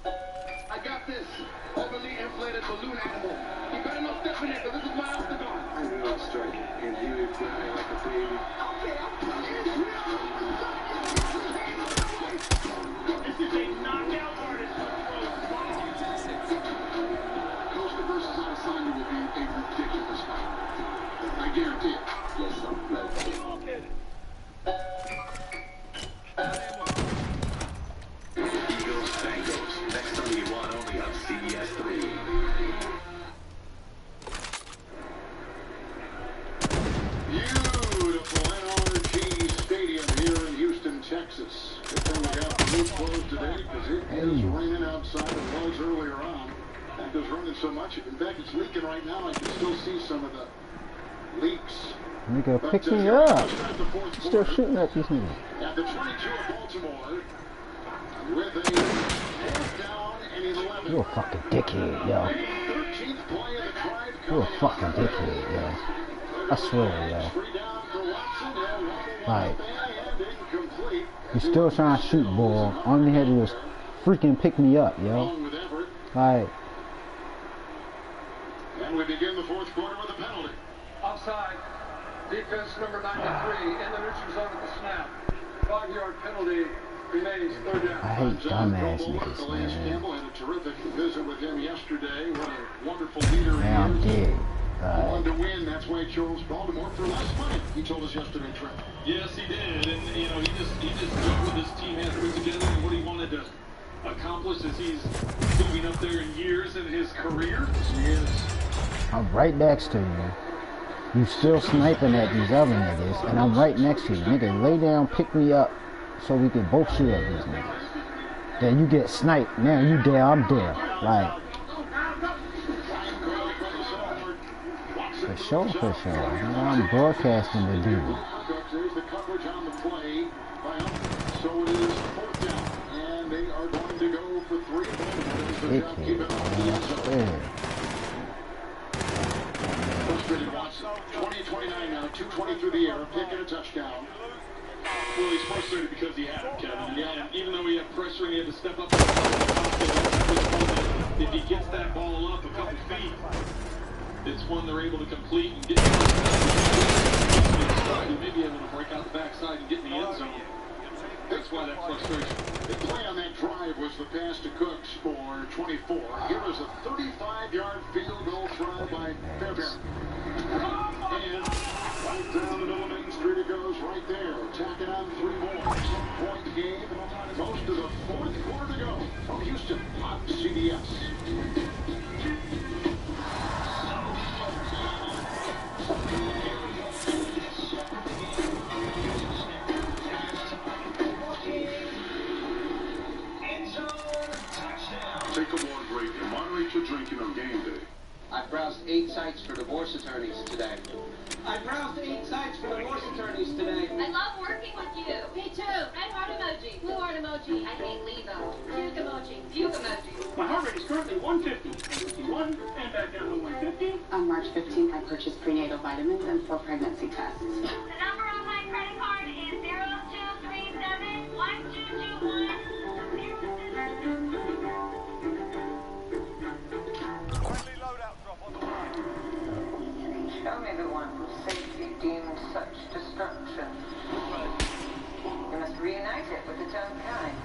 I got this. Overly inflated balloon animal. You better not step in it, because this is my octagon. I'm not striking, and you would cry like a baby. Okay, this is a knockout artist. Costa versus Adesanya will be a ridiculous fight. I guarantee it. Yes, I'm ready. Eagles, Bengals. Next time you want, only on CBS 3. Beautiful NRG Stadium here in Houston, Texas. Good thing we got the roof closed today because it is raining outside. It was earlier on. It was raining so much. In fact, it's leaking right now. I can still see some of the leaks. Nigga, But, pick me here up. we go, start the fourth Still quarter. shooting at these niggas. At the 22 of Baltimore, with a fourth down and 11. You a fucking dickhead, yo. 13th play of the drive. You a fucking dickhead, yo. I swear, yo. Like, You still trying to shoot ball. All you had to do was freaking pick me up, yo. Like. And we begin the fourth quarter with a penalty. Offside. Defense number 93 in the neutral zone at the snap. 5-yard penalty remains third down. I hate dumbass niggas, man. Campbell had a terrific visit with him yesterday. What a wonderful leader he I'm is. dead. He wanted to win. That's why he chose Baltimore for less money. He told us yesterday, Trent. Yes, he did. And, you know, he just took what this team had put together and what he wanted to accomplish as he's moving up there in years in his career. He is. I'm right next to you. You still sniping at these other niggas, and I'm right next to you. Nigga, lay down, pick me up, so we can both shoot at these niggas. Then you get sniped. Now you there, I'm there. Like, for sure. You know, I'm broadcasting the dude. There's the coverage on the play. So it is fourth down. And they are going to go for 3. Frustrated Watson. 20-29 now. 2:20 through the air. Pick and a touchdown. Well, he's frustrated because he had him, Kevin. Yeah, even though he had pressure and he had to step up, if he gets that ball up a couple feet, it's one they're able to complete and get the first down. He may be able to break out the backside and get in the end zone. That's why that frustration. The play on that drive was the pass to Cooks for 24. Here is a 35-yard field goal try by Fairbairn. And right down the middle of Main Street it goes right there. Tacking on 3 more. Point game. Most of the fourth quarter to go. From Houston on CBS. Take a water break and moderate your drinking on game day. I browsed 8 sites for divorce attorneys today. I browsed 8 sites for divorce attorneys today. I love working with you. Me too. Red heart emoji. Blue heart emoji. I hate Lebo. Puke emoji. Puke emoji. My heart rate is currently 150. 51 and back down to 150. On March 15th, I purchased prenatal vitamins and 4 pregnancy tests. The number on my credit card is 02371221. Show me the one whose safety deemed such destruction. You must reunite it with its own kind.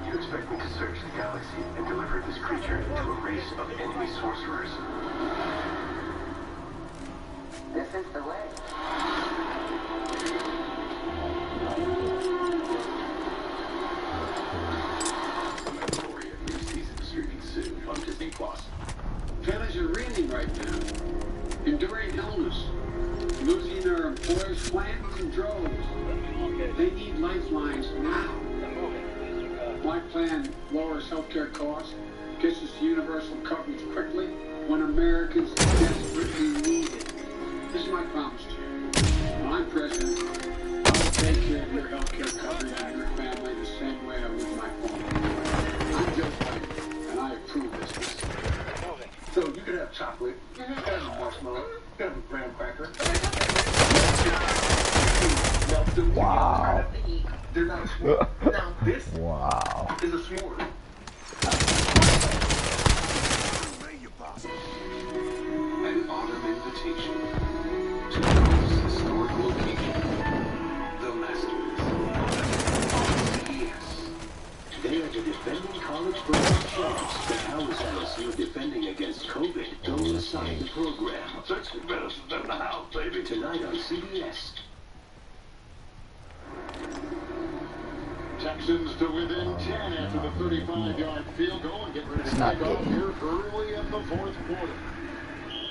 You expect me to search the galaxy and deliver this creature to a race of enemy sorcerers? This is the way. Mandalorian new season streaming soon on Disney+. Families are reeling right now, enduring illness, losing their employers' plans and droves. They need lifelines now. My plan lowers healthcare costs, gets us universal coverage quickly when Americans desperately need it. This is my promise to you. When I'm president, I'll take care of your healthcare coverage and your family the same way I would my father. I'm Joe Biden, and I approve this message. So you could have chocolate, you could have a marshmallow, you could have a graham cracker. Melt them together. They're not a s'more. Now this is a s'more. An autumn invitation to Cole's historic location, the Masters CBS. They are the defending college football champs. But how is LSU defending against COVID? Don't decide the program. 60 minutes in the house, baby. Tonight on CBS. Texans to within 10 after the 35-yard field goal and get ready to take off here early in the fourth quarter.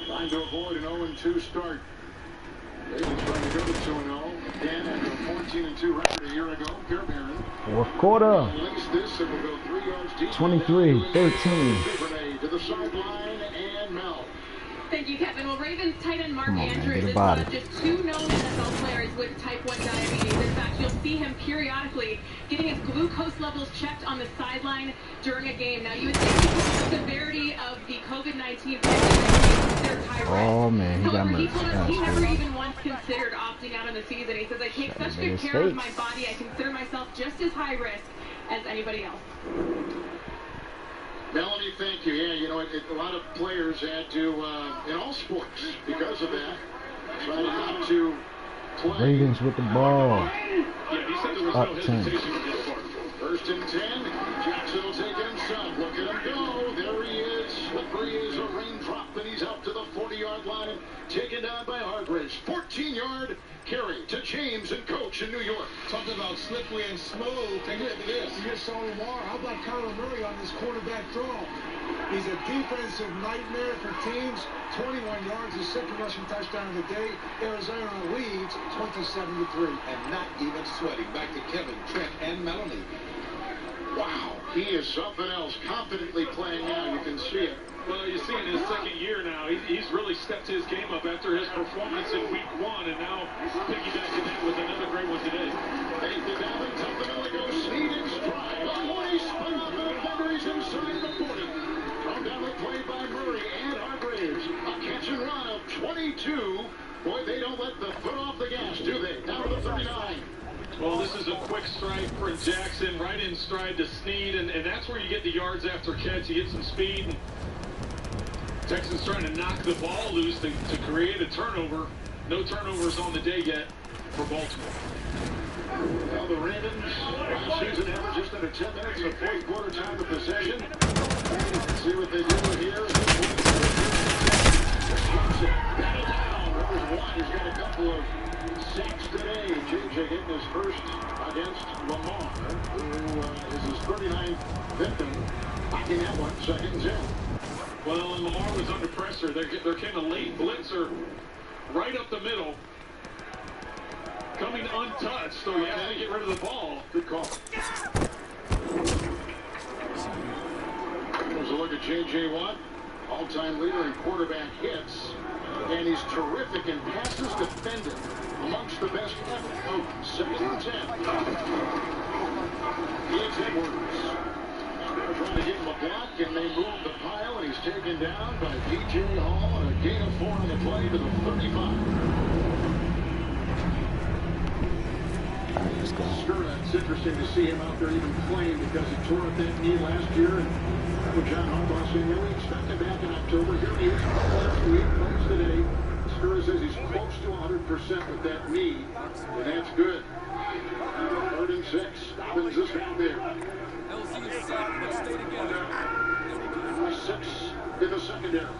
Trying to avoid an 0-2 start. David's trying to go to 2-0. Again, after a 14-2 record a year ago, Fairbairn. Fourth quarter. Release this, it will go 3 yards deep. 23-13. To the sideline and Mel. Thank you, Kevin. Well, Ravens tight end Mark Come on, man, Andrews get a is one body. of just 2 known NFL players with type 1 diabetes. In fact, you'll see him periodically getting his glucose levels checked on the sideline during a game. Now, you would think because of the severity of the COVID-19 pandemic, they're high risk. Oh man, he got However, he merged. told us That's he never good. even once considered opting out of the season. He says, I take such good his care of face. my body, I consider myself just as high risk as anybody else. Melanie, thank you. Yeah, you know, a lot of players had to, in all sports, because of that, try not to play. Ravens with the ball. Yeah, he said there was Up no 10. hesitation on his part. 1st and 10. Jackson will take it himself. Look at him go. There he is. Slippery as a raindrop, and he's out to the 40-yard line and taken down by Hargreaves. 14-yard carry to James and Coach in New York. Talking about slippery and smooth. Take a look at this. You just saw Lamar. How about Kyler Murray on this quarterback draw? He's a defensive nightmare for teams. 21 yards, his 2nd rushing touchdown of the day. Arizona leads 27-3. And not even sweating. Back to Kevin, Trent, and Melanie. Wow, he is something else. Confidently playing now. You can see it. Well, you see in his 2nd year now, he's really stepped his game up after his performance in week 1, and now piggybacking that with another great one today. 8th and down, and top the middle goes Snead in stride. Oh, he spun off the defender. He's inside the 40. Thrown down the play by Murray and Hargreaves. A catch and run of 22. Boy, they don't let the foot off the gas, do they? Down to the 39. Well, this is a quick strike for Jackson, right in stride to Snead, and that's where you get the yards after catch. You get some speed. And Texans trying to knock the ball loose to create a turnover. No turnovers on the day yet for Baltimore. Well, the Ravens, last season averaged just under 10 minutes of 4th quarter time of possession. Let's see what they do here. Battle down. Numbers 1. He's got a couple of sacks today. JJ getting his first against Lamar, who is his 39th victim. Knocking that one, 2nd and 10. Well, and Lamar was under pressure. There came a late blitzer right up the middle, coming untouched, so he had to get rid of the ball. Good call. Here's a look at J.J. Watt, all-time leader in quarterback hits, and he's terrific in passes defended, amongst the best ever. Oh, 2nd and 10. Here's Edwards. They're trying to give him a block, and they move the pile, and he's taken down by P.J. Hall, and a gain of 4 on the play to the 35. Skura, it's interesting to see him out there even playing because he tore up that knee last year, and with John Harbaugh saying, yeah, we expect him back in October. Here he is last week, plays today. Skura says he's close to 100% with that knee, and that's good. 3rd and 6. Dobbins is down there. 6 in the secondary.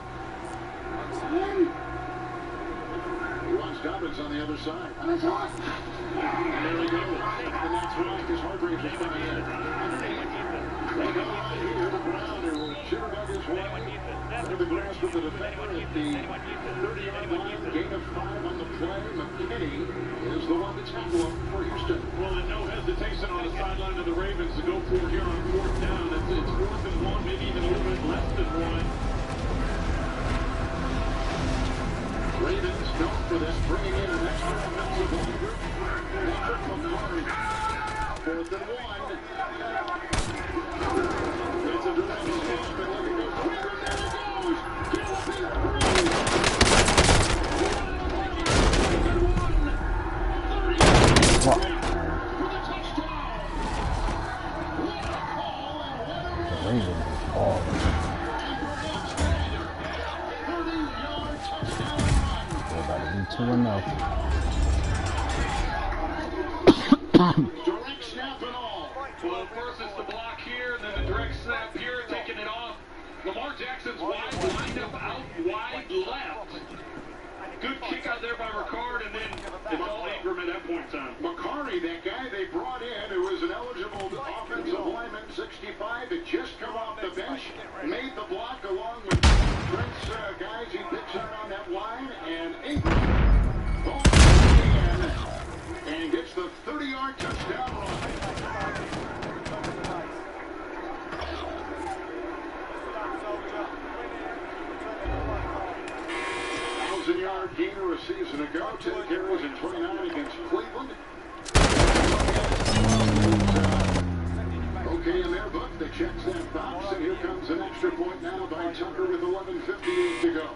He wants Dobbins on the other side. And there we go. And that's why, because Hargreaves is coming in. They go right here to Brown, who should have got his way into the grass with the defender at the 30-yard line. Gain of 5 on the play. McKinney is the one to tackle him for Houston. Well, and no hesitation on the sideline of the Ravens to go for it here on 4th down. It's 4th and 1, maybe even a little bit less than 1. Ravens known for this, bringing in an extra offensive line group. Patrick McCarty. 4th and 1. It's a direct snap, and look at the quick, and there it goes. Direct snap and all. Well, first it's the block here, then the direct snap here, taking it off. Lamar Jackson's wide, lined up out wide left. Good kick out there by Ricard, and then it's all Ingram at that point in time. McCarty, that guy they brought in, who was an eligible offensive lineman, 65, had just come off the bench, made the block along with Trent's guys he picks out on that line, and Ingram goes in and gets the 30-yard touchdown run. Now 10 carries and 29 against Cleveland. Okay, in there, Buck, that checks that box, and here comes an extra point now by Tucker with 11:58 to go.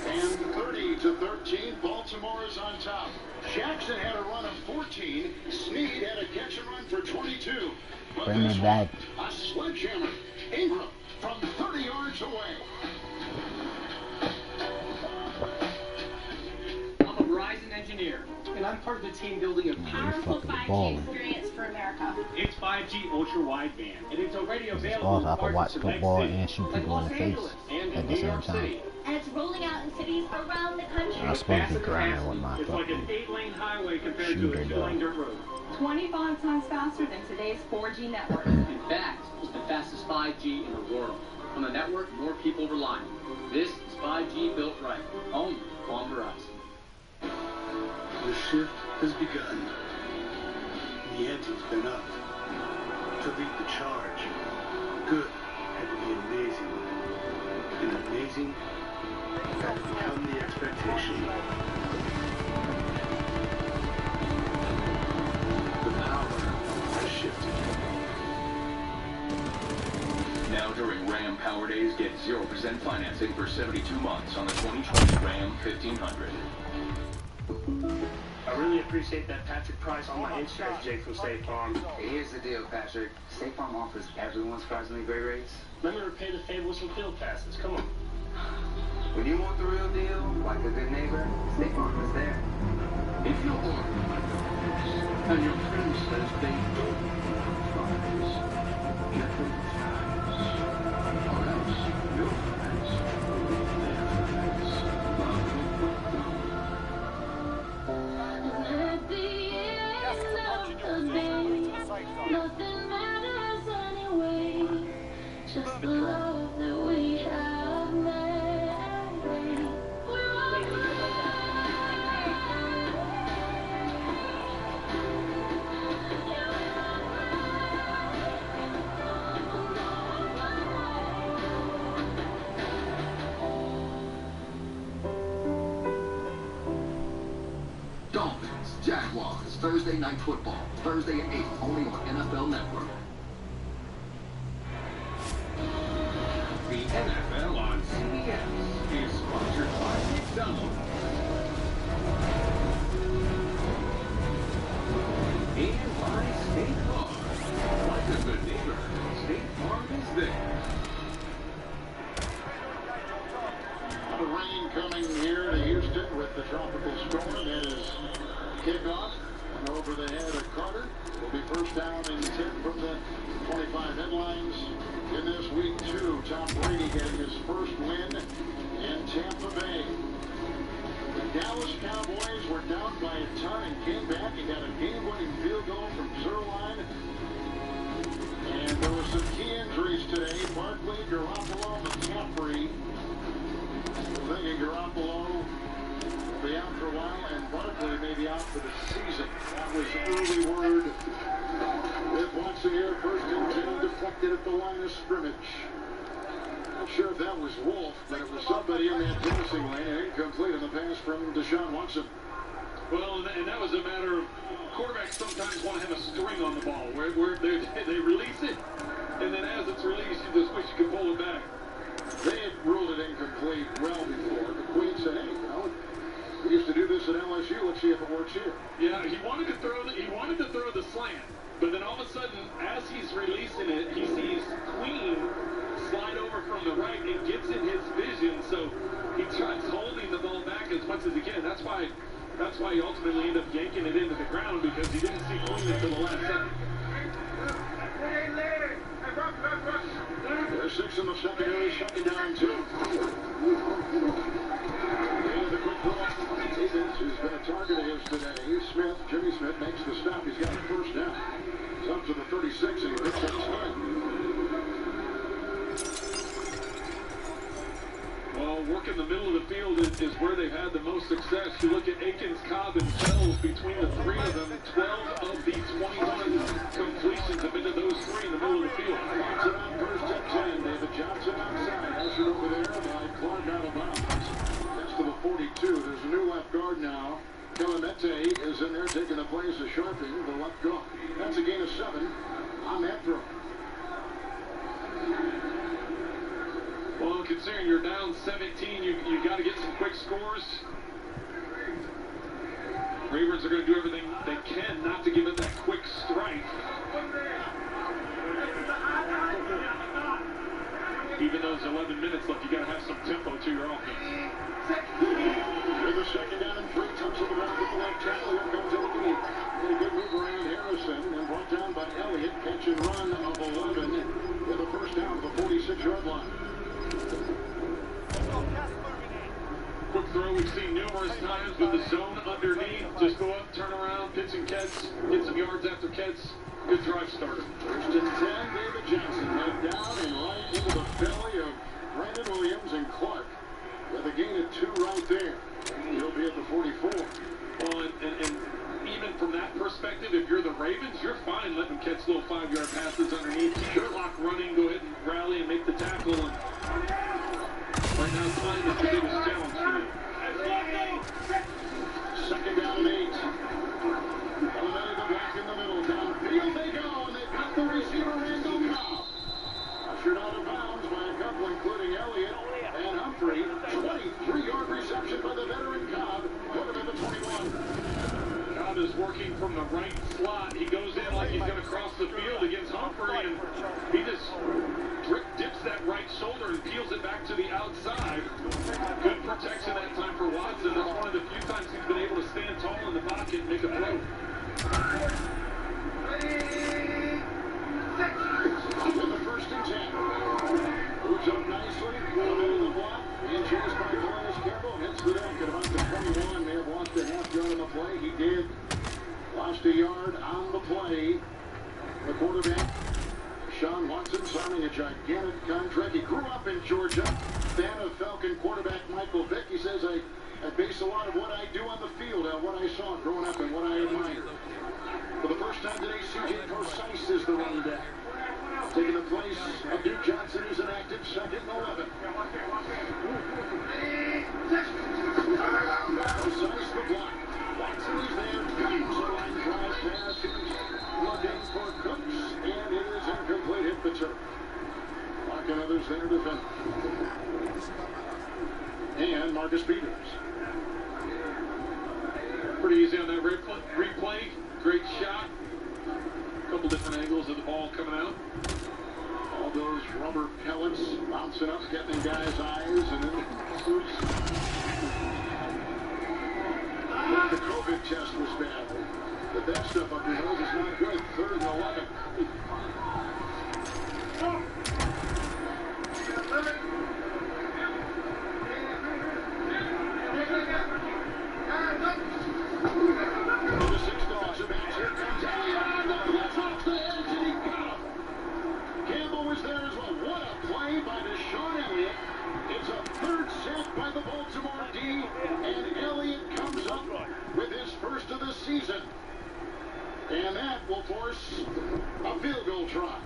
And 30-13, Baltimore is on top. Jackson had a run of 14. Snead had a catch and run for 22. But bring me back. A sledgehammer. Ingram from 30 yards away. I'm a Verizon engineer, and I'm part of the team building a powerful 5G experience for America. It's 5G ultra wideband, and it's already available. I can watch football and shoot people in the face at the same time. And it's rolling out in cities around the country. I'm supposed to be grinding with my It's like an fucking 8-lane highway compared to a 2-lane dirt road. 25 times faster than today's 4G network. In fact, it's the fastest 5G in the world. On the network, more people rely on. This is 5G built right. Only on Verizon. The shift has begun. The ante's been up. To lead the charge, good had to be amazing. And amazing had to become the expectation. The power has shifted. Now during Ram Power Days, get 0% financing for 72 months on the 2020 Ram 1500. I really appreciate that Patrick Price on my insurance, Jake from State Farm. Here's the deal, Patrick. State Farm offers everyone surprisingly great rates. Let me repay the favor with some field passes. Come on. When you want the real deal, like a good neighbor, State Farm is there. If you're organized and your friend says they don't want fries, get them fries. Or else your fries will be their fries. At the end of the day, nothing matters anyway. Just the love that we have made. Dolphins, Jaguars, Thursday Night Football. Thursday at 8, only on NFL Network. The NFL on CBS is sponsored by McDonald's. And by State Farm. Like a good neighbor, State Farm is there. The rain coming here to Houston with the tropical storm is kickoff and over the head of Carter. Will be first down and 10 from the 25 headlines. In this week 2, Tom Brady getting his first win in Tampa Bay. The Dallas Cowboys were down by a ton and came back and got a game-winning field goal from Zerline. And there were some key injuries today. Barkley, Garoppolo, McCaffrey. Thinking Garoppolo will be out for a while, and Barkley may be out for the season. That was early word. With Watson here, first and 10, deflected at the line of scrimmage. Not sure if that was Wolf, but it was somebody in that passing lane, and incomplete on the pass from Deshaun Watson. Well, and that was a matter of quarterbacks sometimes want to have a string on the ball, where they release it, and then as it's released, you just wish you could pull it back. They had ruled it incomplete well before. The Queen said, hey, we used to do this at LSU. Let's see if it works here. Yeah, he wanted to throw the slant, but then all of a sudden, as he's releasing it, he sees Queen slide over from the right and gets in his vision, so he tries holding the ball back as much as he can. That's why he ultimately ended up yanking it into the ground, because he didn't see Queen until the last second. There's 6 in the secondary, second down 2. And the quick draw. Higgins, who's been a target of his today. Jimmy Smith makes the stop. He's got the first down. It's up to the 36, and he picks up 10. Well, working the middle of the field is where they've had the most success. You look at Akins, Cobb, and Fells. Between the 3 of them, 12 of the 21 completions have been to those 3 in the middle of the field. Johnson on first and 10. David Johnson outside. Ushered over there by Clark out of bounds. left guard now. Clemente is in there taking the place of Sharping, the left guard. That's a gain of 7 on that throw. Well, considering you're down 17, you got to get some quick scores. Ravens are going to do everything they can not to give it that quick strike. Even though there's 11 minutes left, you got to have some tempo to your offense. With a second down and 3, touch of the ball with the left tackle. Here comes Elliott. A good move around Harrison and brought down by Elliott. Catch and run of 11 with a first down to the 46-yard line. Quick throw we've seen numerous times with the zone underneath. Just go up, turn around, pitch and catch, get some yards after catch. Good drive starter. First and 10, David Johnson head down and right into the belly of Brandon Williams and Clark. With a gain of 2 right there. He'll be at the 44. Well, and even from that perspective, if you're the Ravens, you're fine letting them catch little 5-yard passes underneath. Sherlock running, go ahead and rally and make the tackle. And right now, time is the biggest challenge for you. Second down and 8. Eliminating the back in the middle. Downfield they go, and they've got the receiver, Randall Cobb. Ushered out of bounds by a couple, including Elliott and Humphrey. 23-yard reception by the veteran Cobb. Put him at the 21. Cobb is working from the right slot. He goes in like he's going to cross the field against Humphrey, and he just dips that right shoulder and peels it back to the outside. Good protection that time for Watson. That's one of the few times he's been able to stand tall in the pocket and make a throw. With the first and 10. Moves up nicely. Middle of the block. And chased by Calais Campbell. Hits the deck at about the 21. May have lost a half yard on the play. He did. Lost a yard on the play. The quarterback, Sean Watson, signing a gigantic contract. He grew up in Georgia. Fan of Falcon quarterback Michael Vick. He says, I base a lot of what I do on the field on what I saw growing up and what I admired. For the first time today, C.J. Precise is the running back. Taking the place of Duke Johnson, who's an active second and 11. Precise the block. Watson is there. Comes a line drive pass. Looking for Cooks, and it is incomplete. Hit the turf. Clock and others there defend. And Marcus Peters. Pretty easy on that replay. Great shot. A couple different angles of the ball coming out. All those rubber pellets bouncing up, getting in guys' eyes, and then the COVID test was bad. But that stuff up your nose is not good. 3rd and 11. The 6 dogs are back. Here comes Elliott. That's off the edge, and he got him. Campbell was there as well. What a play by Deshaun Elliott. It's a 3rd sack by the Baltimore D, and Elliott comes up with his first of the season. And that will force a field goal try.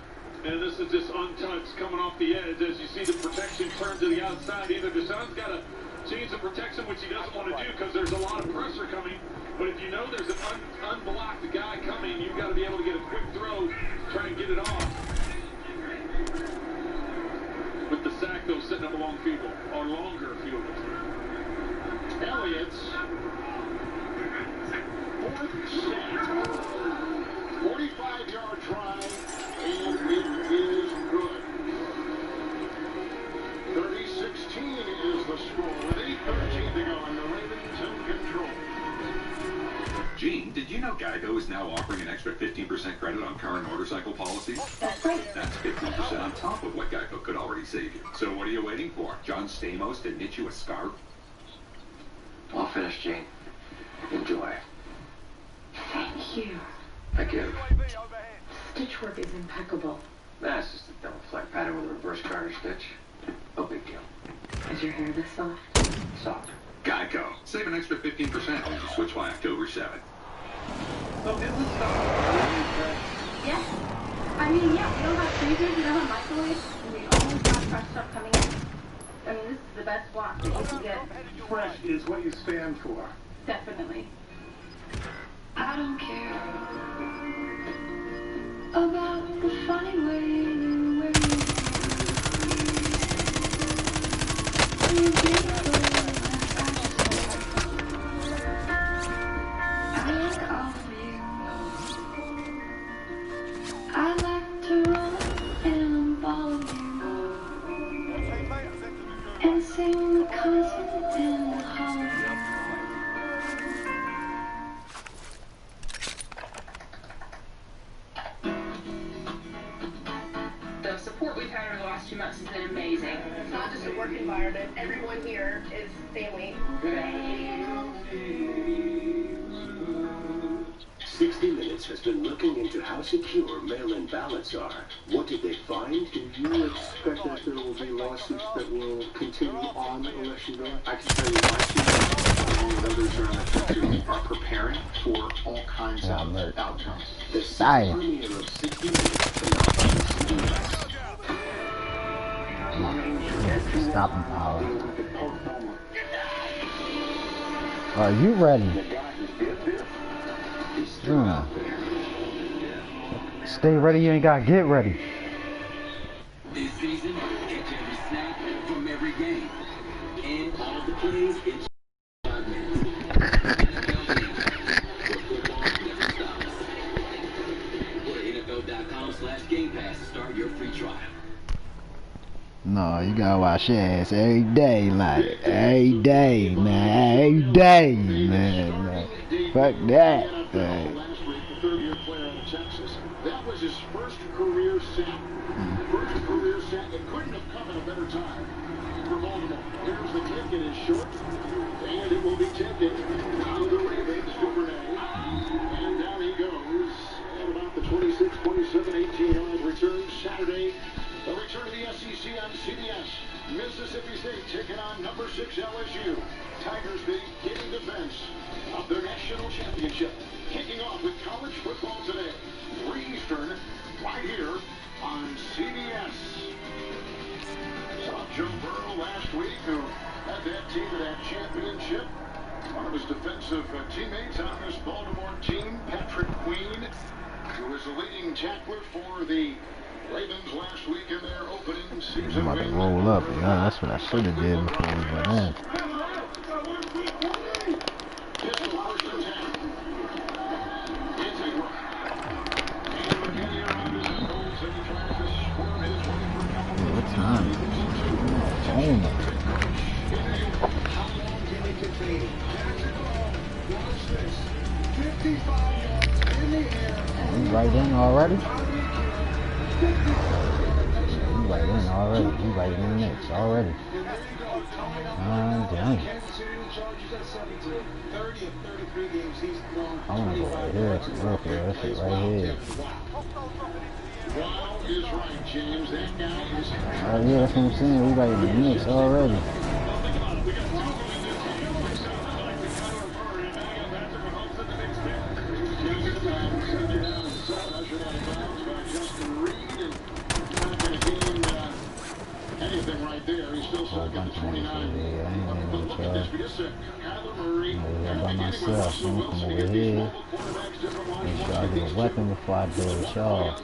And this is just untouched coming off the edge. As you see the protection turn to the outside. Either Deshaun's got to change the protection, which he doesn't want to do because there's a lot of pressure coming. But if you know there's an unblocked guy coming, you've got to be able to get a quick throw, try and get it off. With the sack, though, setting up a long field goal, or longer field goal. Elliott's 4th sack. 45-yard try, and it is good. 30-16 is the score with 8:13 to go, and the Ravens in control. Gene, did you know Geico is now offering an extra 15% credit on car and motorcycle policies? That's right. That's 15% on top of what Geico could already save you. So what are you waiting for? John Stamos to knit you a scarf? All finished, Gene. Enjoy. Thank you. Thank you. Stitch work is impeccable. That's just a double flat pattern with a reverse garter stitch. No big deal. Is your hair this soft? Soft. Geico. Save an extra 15% when you switch by October 7th. So is this stuff Yes. I mean, yeah, we don't have freezers, we don't have microwaves, and we always got fresh stuff coming in. I mean, this is the best block that you can get. Fresh is what you stand for. Definitely. I don't care about the funny way you wear your beautiful I like all of you. I like to run and follow you and sing the concert in the hall. The support we've had over the last 2 months has been amazing. It's not just a work environment. Everyone here is family. 60 Minutes has been looking into how secure mail-in ballots are. What did they find? Do you expect that there will be lawsuits that will continue on election day? I can tell you my team and others around the country are preparing for all kinds of outcomes. The premiere of 60 Minutes tonight. Stopping power. Are you ready? Stay ready, you ain't gotta get ready. This season, catch every snap from every game. And all the plays in 5 minutes. NFL Game where football never stops. Go to NFL.com/Game Pass to start your free trial. No, you gotta wash your ass every day, like every day, man, every day, man. Fuck that, man. Third-year player out of Texas. That was his first career sack. First career sack. It couldn't have come at a better time for Baltimore. Here's the kick. It is short, and it will be taken out of the Ravens. Duvernay, and down he goes at about the 26, 27, 18-yard return Saturday. A return to the SEC on CBS. Mississippi State taking on number 6 LSU. Tigers beginning defense of their national championship. Kicking off with college football today. 3 Eastern, right here on CBS. Saw Joe Burrow last week, who had that team to that championship. One of his defensive teammates on this Baltimore team, Patrick Queen, who was the leading tackler for the Ravens last week in their opening season. I'm about to roll up, yeah, that's what I should have did before we went in. What time? You right in already? You right in already. You right in the mix already. Dang. I want to go right here. Look here. That shit right here. Oh yeah, that's what I'm saying. We right in the mix already. Anything right there, he's still stuck at the 29. I'm by myself, so I'm come over here. Make sure I get a weapon before I deal with y'all.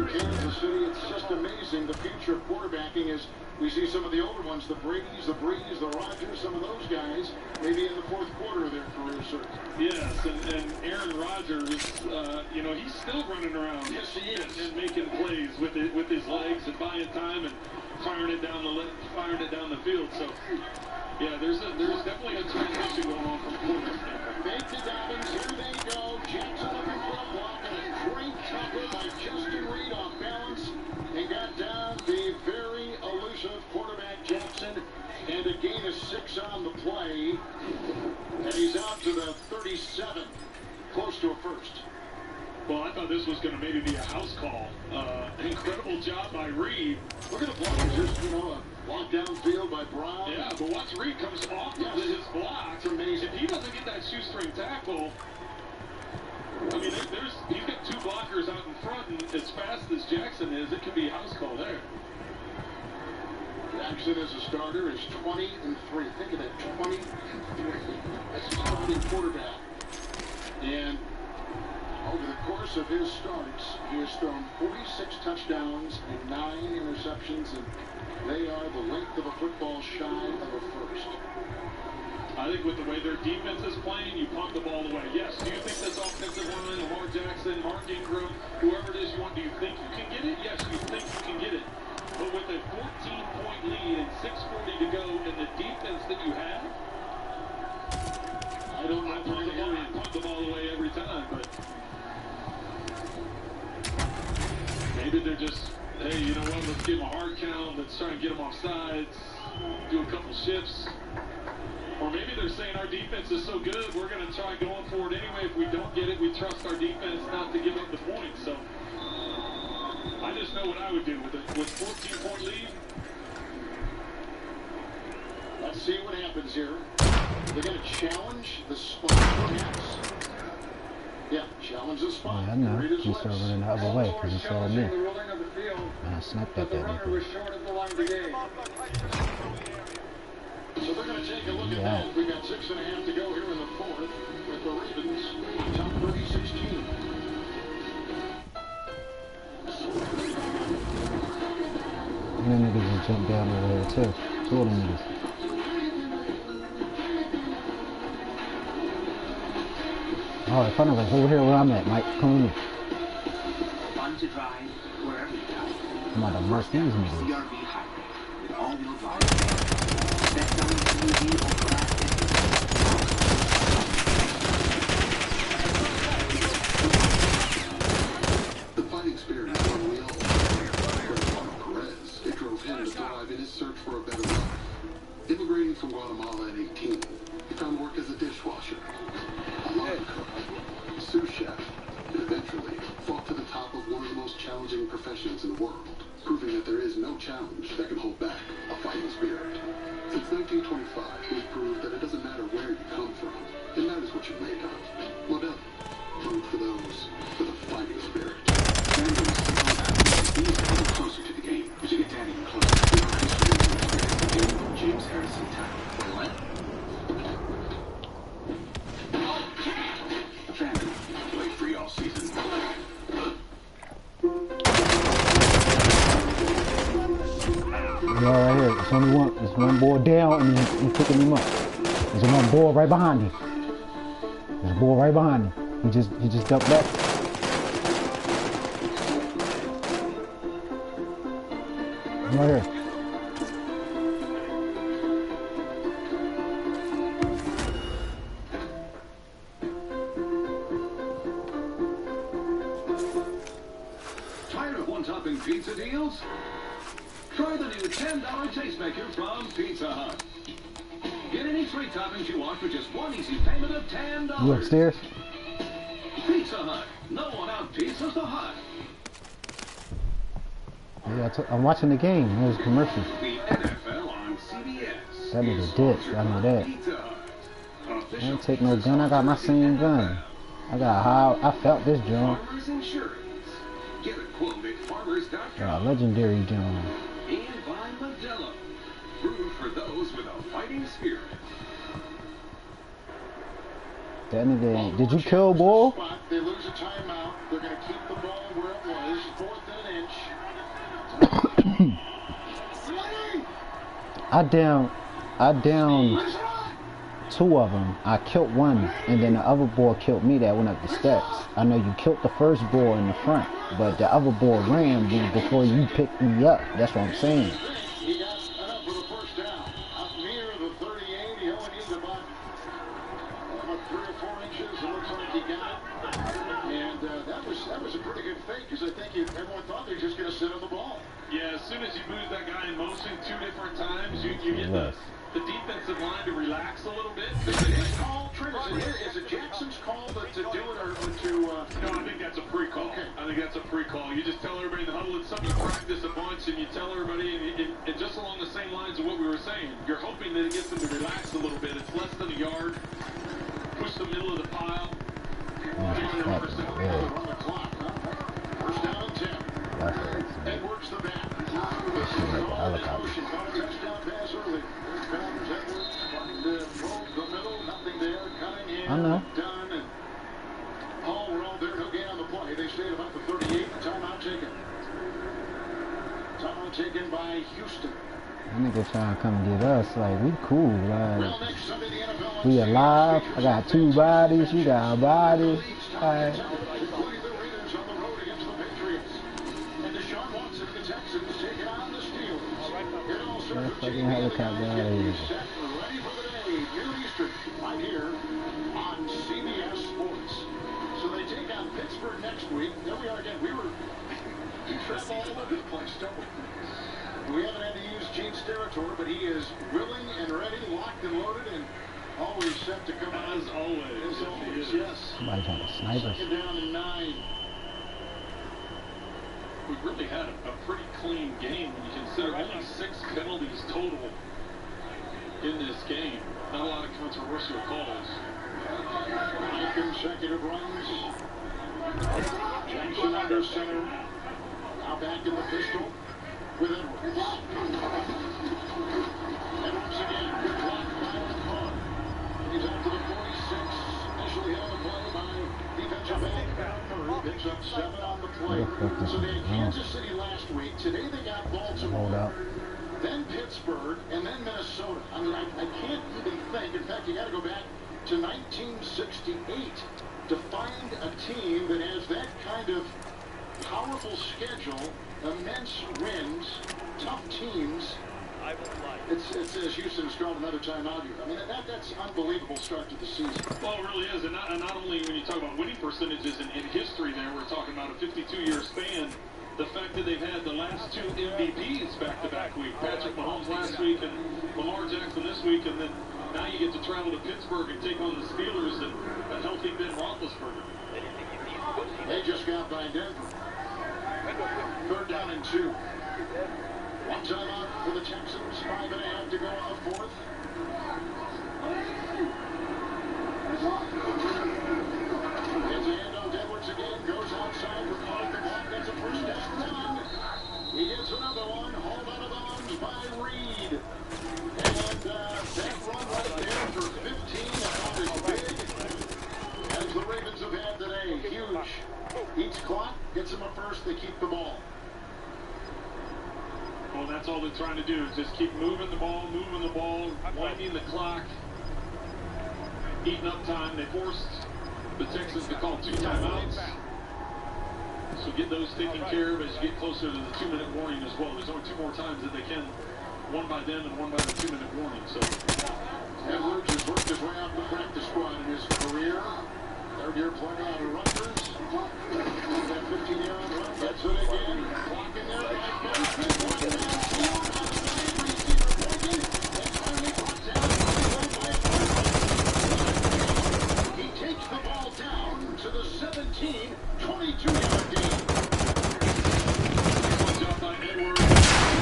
Kansas City, it's just amazing. The future of quarterbacking is we see some of the older ones, the Bradys, the Brees, the Rodgers, some of those guys, maybe in the 4th quarter of their career, sir. Yes, and Aaron Rodgers, you know, he's still running around. Yes, he is. And making plays with his legs and buying time and firing it down the field. So, yeah, there's definitely a transition going on from quarterback. Fake to Dobbins, here they go. Jackson looking for a block, and a great tackle by Justin Reed off balance. And got down the very elusive quarterback Jackson, and a gain of 6 on the play. And he's out to the 37, close to a first. Well, I thought this was going to maybe be a house call. Incredible job by Reed. Look at the block. Just, you know, a walk downfield by Brown. Yeah, but once Reed comes off his block, it's amazing. If he doesn't get that shoestring tackle, I mean, he's got 2 blockers out in front, and as fast as Jackson is, it could be a house call there. Jackson as a starter is 20-3. Think of that, 20-3. That's a starting quarterback. And over the course of his starts, he has thrown 46 touchdowns and 9 interceptions, and they are the length of a football shy of a first. I think with the way their defense is playing, you pump the ball away. Yes, do you think this offensive line, Lamar Jackson, Mark Ingram, whoever it is you want, do you think you can get it? Yes, you think you can get it. But with a 14-point lead and 6:40 to go in the defense that you have, I don't know if they're going to pump the ball away every time, but maybe they're just, hey, you know what, let's give them a hard count, let's try and get them off sides, do a couple shifts. Or maybe they're saying our defense is so good, we're going to try going for it anyway. If we don't get it, we trust our defense not to give up the points. So I just know what I would do with a 14-point lead. Let's see what happens here. They're going to challenge the spot, perhaps. Yeah, challenge the spot. Yeah, I know. He started running the other way because he saw me. And I snapped at that nigga. So they're going to take a look at that. We've got 6.5 to go here in the fourth with the Ravens top 30-16. And then niggas just jump down over there too. Two of them niggas. Alright, front of us, over here where I'm at, Mike. Come with me. Fun to drive wherever you go. I'm about to merge these niggas. CRV hybrid with all-wheel drive. Best-selling SUV or class The fighting spirit is one we all share. Perez, it drove him to thrive in his search for a better life. Immigrating from Guatemala at 18, he found work as a dishwasher, a line cook, sous chef, and eventually fought to the top of one of the most challenging professions in the world, proving that there is no challenge that can hold back a fighting spirit. Since 1925, we've proved that it doesn't matter where you come from, it matters what you're made of. Modelo, brewed for those with a fighting spirit. He's coming closer to the game. As you get down even closer, we are history. James Harrison time. What? Family. Play free all season. Y'all right here. There's only one. There's one boy down and he's picking him up. There's one boy right behind him. There's a boy right behind him. He just ducked back. I'm right here. Tired of one-topping pizza deals? Try the new $10 Tastemaker from Pizza Hut. Get any three toppings you want for just one easy payment of $10. You upstairs? Pizza Hut. No one out-pizzas the Hut. Yeah, I'm watching the game. There's commercials. The NFL on CBS. That nigga dick. I know that. Pizza Hut. I ain't take no gun. I got my same gun. I got how I felt this joint. Farmers Insurance. Get a quote at farmers.com. Legendary joint. And by Modelo. Brewed for those with a fighting spirit. That nigga, did you kill Bull? They lose a timeout. They're going to keep the ball where it was. 4th and an inch. I downed two of them. I killed one, and then the other boy killed me that went up the steps. I know you killed the first boy in the front, but the other boy ran before you picked me up. That's what I'm saying. He got enough for the first down. Up near the 38. He only needs about 3 or 4 inches. It looks like he got. And that was a pretty good fake, because I think everyone thought they were just going to sit on the ball. Yeah, as soon as you move that guy in motion 2 different times, you get the defensive line to relax a little bit. Is it Jackson's call to do it or to... No, I think that's a pre-call. Okay. I think that's a pre-call. You just tell everybody in the huddle, it's something you practice a bunch, and you tell everybody, and just along the same lines of what we were saying, you're hoping that it gets them to relax a little bit. It's less than a yard. Push the middle of the pile. First down and 10. Edwards the back. I look out. I know. Done. And all were all there. No gain on the play. They stayed about the 38. Timeout taken. Timeout taken by Houston. That nigga trying to come get us. Like, we cool. Like, we alive. I got 2 bodies. You got a body. Like, that fucking helicopter out of here. Right here on CBS Sports. So they take on Pittsburgh next week. There we are again. We travel all over the place, don't we? We haven't had to use Gene's territory, but he is willing and ready, locked and loaded, and always set to come out. As always. As always, yes. Somebody trying to snipe us. Second down and 9. We really had a pretty clean game when you consider only 6 penalties total in this game. Not a lot of controversial calls. 5 consecutive runs. Jackson under center. Now back in the pistol with Edwards. Edwards again. Good block by Lamar. He's out to the 46. Initially hit on the play by defensive back Murray. Picks up 7 on the play. So they had Kansas City last week. Today they got Baltimore. Then Pittsburgh, and then Minnesota. I mean, I can't even think. In fact, you got to go back to 1968 to find a team that has that kind of powerful schedule, immense wins, tough teams. It's as Houston has called another timeout here. I mean, that's unbelievable start to the season. Well, it really is. And not only when you talk about winning percentages in history there, we're talking about a 52-year span. The fact that they've had the last 2 MVPs back-to-back week. Patrick Mahomes last week and Lamar Jackson this week. And then now you get to travel to Pittsburgh and take on the Steelers and a healthy Ben Roethlisberger. They just got by Denver. 3rd down and 2. One time out for the Texans. 5.5 to go on the 4th. Gets a handoff. Edwards again. Goes outside. Recalls the block. That's a first down. He gets another one. Hauled out of bounds by Reed. And that run right there for 15 about as big as the Ravens have had today. Huge. Each clock gets them a first. They keep the ball. Well, that's all they're trying to do is just keep moving the ball, winding the clock, eating up time. They forced the Texans to call 2 timeouts. So get those taken care of as you get closer to the 2-minute warning as well. There's only 2 more times that they can, one by them and one by the 2-minute warning. So Edwards has worked his way out the practice squad in his career. 3rd year playing out of Rutgers. That 15-yard run gets it again. Clock in there. He takes the ball down to the 17, 22-yard gain. Good job by Edwards.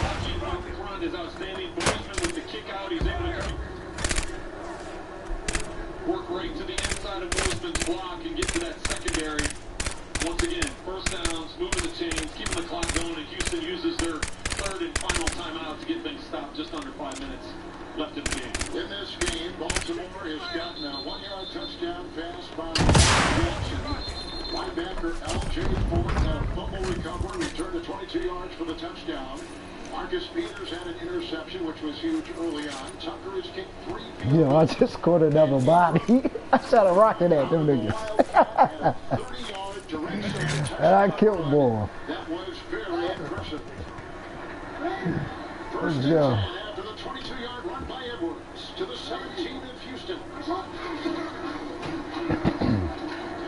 Watching out front is outstanding. Bozeman with the kick out. He's able to work right to the inside of Bozeman's block and get to that secondary. Once again, first downs, moving the chains, keeping the clock going, and Houston uses their 3rd and final timeout to get things stopped. Just under 5 minutes left in the game. In this game, Baltimore has gotten a 1-yard touchdown pass by Watson. Linebacker L.J. Ford had a fumble recovery, returned to 22 yards for the touchdown. Marcus Peters had an interception, which was huge early on. Tucker has kicked 3 field goals. Yo, I just caught another body. I shot a rocket at them niggas. And I killed more. That was very impressive. Let's First go. and 10 after the 22-yard run by Edwards to the 17 of Houston. And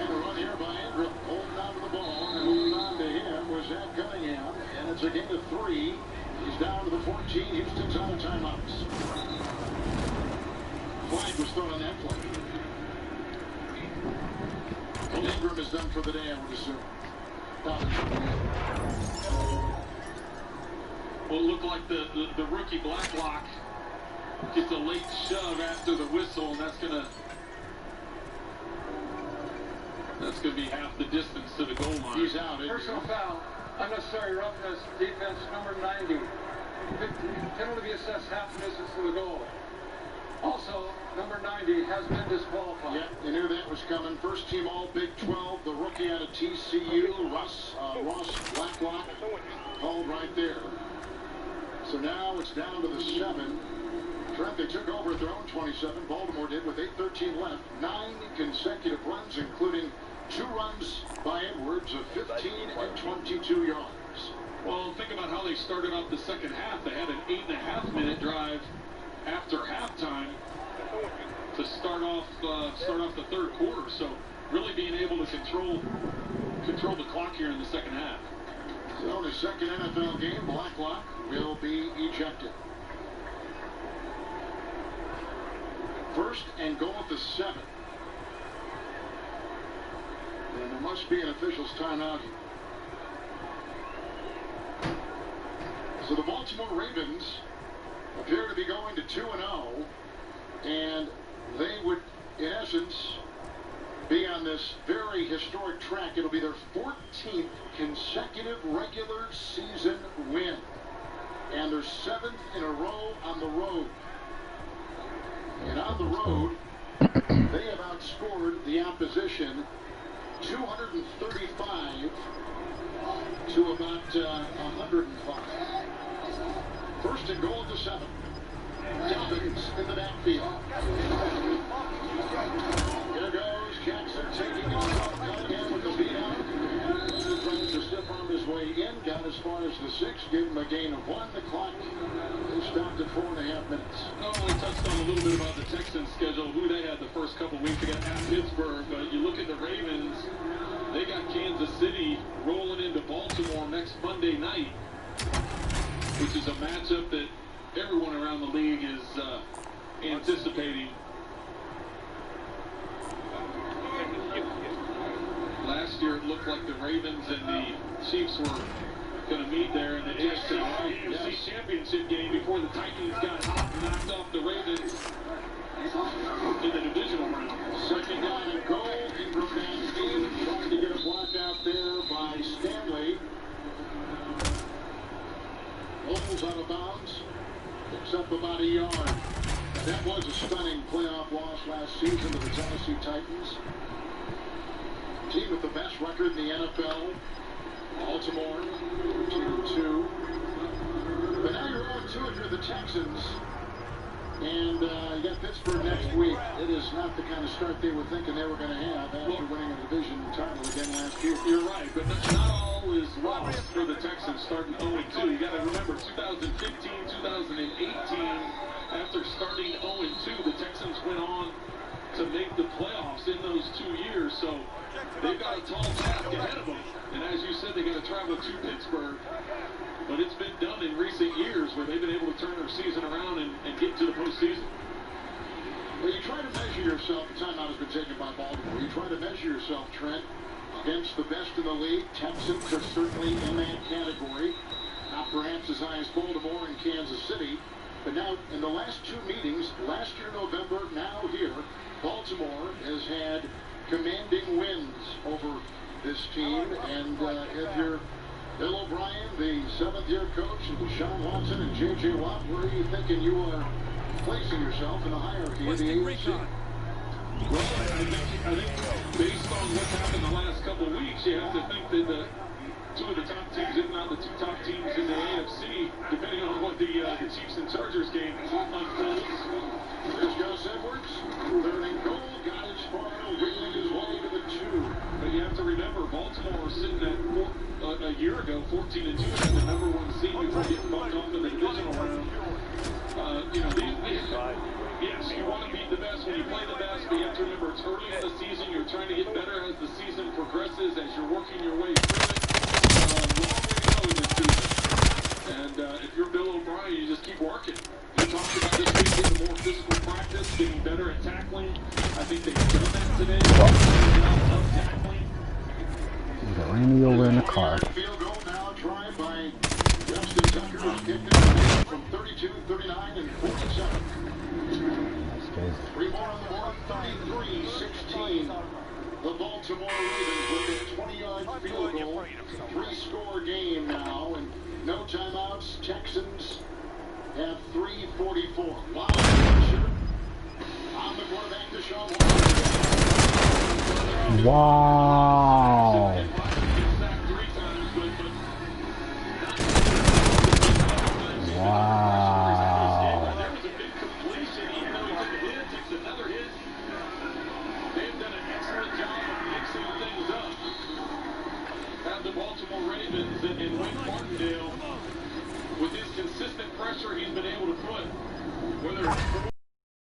a run here by Ingram, holding on to the ball, and holding on to him was Zach Cunningham. And it's a gain of 3. He's down to the 14. Houston's out of timeouts. Flag was thrown on that play. And Ingram is done for the day, I would assume. Well, it looked like the rookie Blacklock gets a late shove after the whistle, and that's gonna be half the distance to the goal line. He's out. Personal foul, unnecessary roughness, defense number 90. Penalty be assessed half the distance to the goal. Also, number 90 has been disqualified. Yeah, you knew that was coming. First team all Big 12, the rookie out of TCU, Ross Blacklock, called right there. So now it's down to the 7. Trent, they took over at their own 27. Baltimore did with 8:13 left. 9 consecutive runs, including 2 runs by Edwards of 15 and 22 yards. Well, think about how they started off the second half. They had an 8.5-minute drive after halftime to start off the third quarter. So really being able to control the clock here in the second half. So in his second NFL game, Blacklock will be ejected. First and goal at the 7. And there must be an official's timeout here. So the Baltimore Ravens appear to be going to 2-0, and they would, in essence, be on this very historic track. It'll be their 14th consecutive regular season win, and their 7th in a row on the road. And on the road, they have outscored the opposition 235 to about 105. First and goal at the 7. Dobbins in the backfield. Here goes Jackson taking it off. Cunningham with the beat out. Trying to step on his way in. Got as far as the 6. Gave him a gain of 1. The clock is stopped at 4.5 minutes. I only touched on a little bit about the Texans' schedule, who they had the first couple weeks. They got at Pittsburgh, but you look at the Ravens, they got Kansas City rolling into Baltimore next Monday night, which is a matchup that everyone around the league is anticipating. Last year it looked like the Ravens and the Chiefs were going to meet there in the AFC Championship game before the Titans got hot and knocked off the Ravens in the divisional round. Second down and goal. Ingram downfield, trying to get a block out there by Stanley. Holds out of bounds. Picks up about a yard. That was a stunning playoff loss last season to the Tennessee Titans. Team with the best record in the NFL. Baltimore, 2-2. But now you're 0-2 if you're the Texans. And you got Pittsburgh next week. It is not the kind of start they were thinking they were going to have after winning a division title again last year. You're right, but not all is lost for the Texans starting 0-2. You got to remember 2015, 2018, after starting 0-2, the Texans went on to make the playoffs in those 2 years. So they've got a tall task ahead of them. And as you said, they got to travel to Pittsburgh. But it's been done in recent years where they've been able to turn their season around and get to the postseason. Well, you try to measure yourself. The timeout has been taken by Baltimore. You try to measure yourself, Trent, against the best in the league. Texans are certainly in that category. Not perhaps as high as Baltimore and Kansas City. But now, in the last 2 meetings, last year November, now here, Baltimore has had commanding wins over this team. And if you're Bill O'Brien, the 7th-year coach, and Deshaun Watson and J.J. Watt, where are you thinking you are placing yourself in the hierarchy of the AFC? Well, I think based on what's happened the last couple of weeks, you have to think that two of the top teams, if not the 2 top teams in the AFC, depending on what the Chiefs and Chargers game unfolds. There's Gus Edwards, 3rd and goal, got his far, wiggling his way to the 2. But you have to remember, Baltimore was sitting at a year ago, 14-2, and the number 1 seed before getting bumped off in the divisional round. Yes, you want to beat the best when you play the best, but you have to remember it's early in the season. You're trying to get better as the season progresses, as you're working your way through it. Long way to go in this season. And if you're Bill O'Brien, you just keep working. You talked about this week getting more physical practice, getting better at tackling. I think they've done that today. Of tackling. Ran me over in the car. Field goal now tried by Justin Tucker, who's kicked it from 32, 39, and 47. That's crazy. 3 more on the board, 33-16. The Baltimore Ravens with a 20-yard field goal. 3-score game now, and no timeouts. Texans have 3:44. Wow, pressure on the ground. Wow. Wow. The Baltimore Ravens and Wayne Martindale, with his consistent pressure he's been able to put, whether it's 4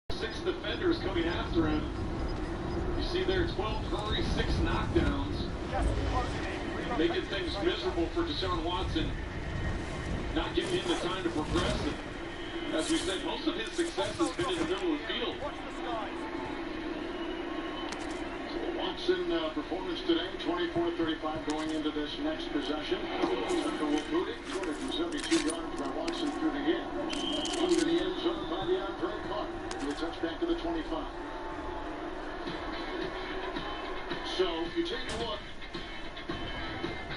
or 6 defenders coming after him. You see there 12 hurries, 6 knockdowns, making things miserable for Deshaun Watson, not giving him the time to progress. And as we said, most of his success has been in the middle of the field. Watson performance today, 24-35 going into this next possession. Tucker will boot it, 272 yards by Watson through the air. Into the end zone by the Andre Clark. The touchback to the 25. So, if you take a look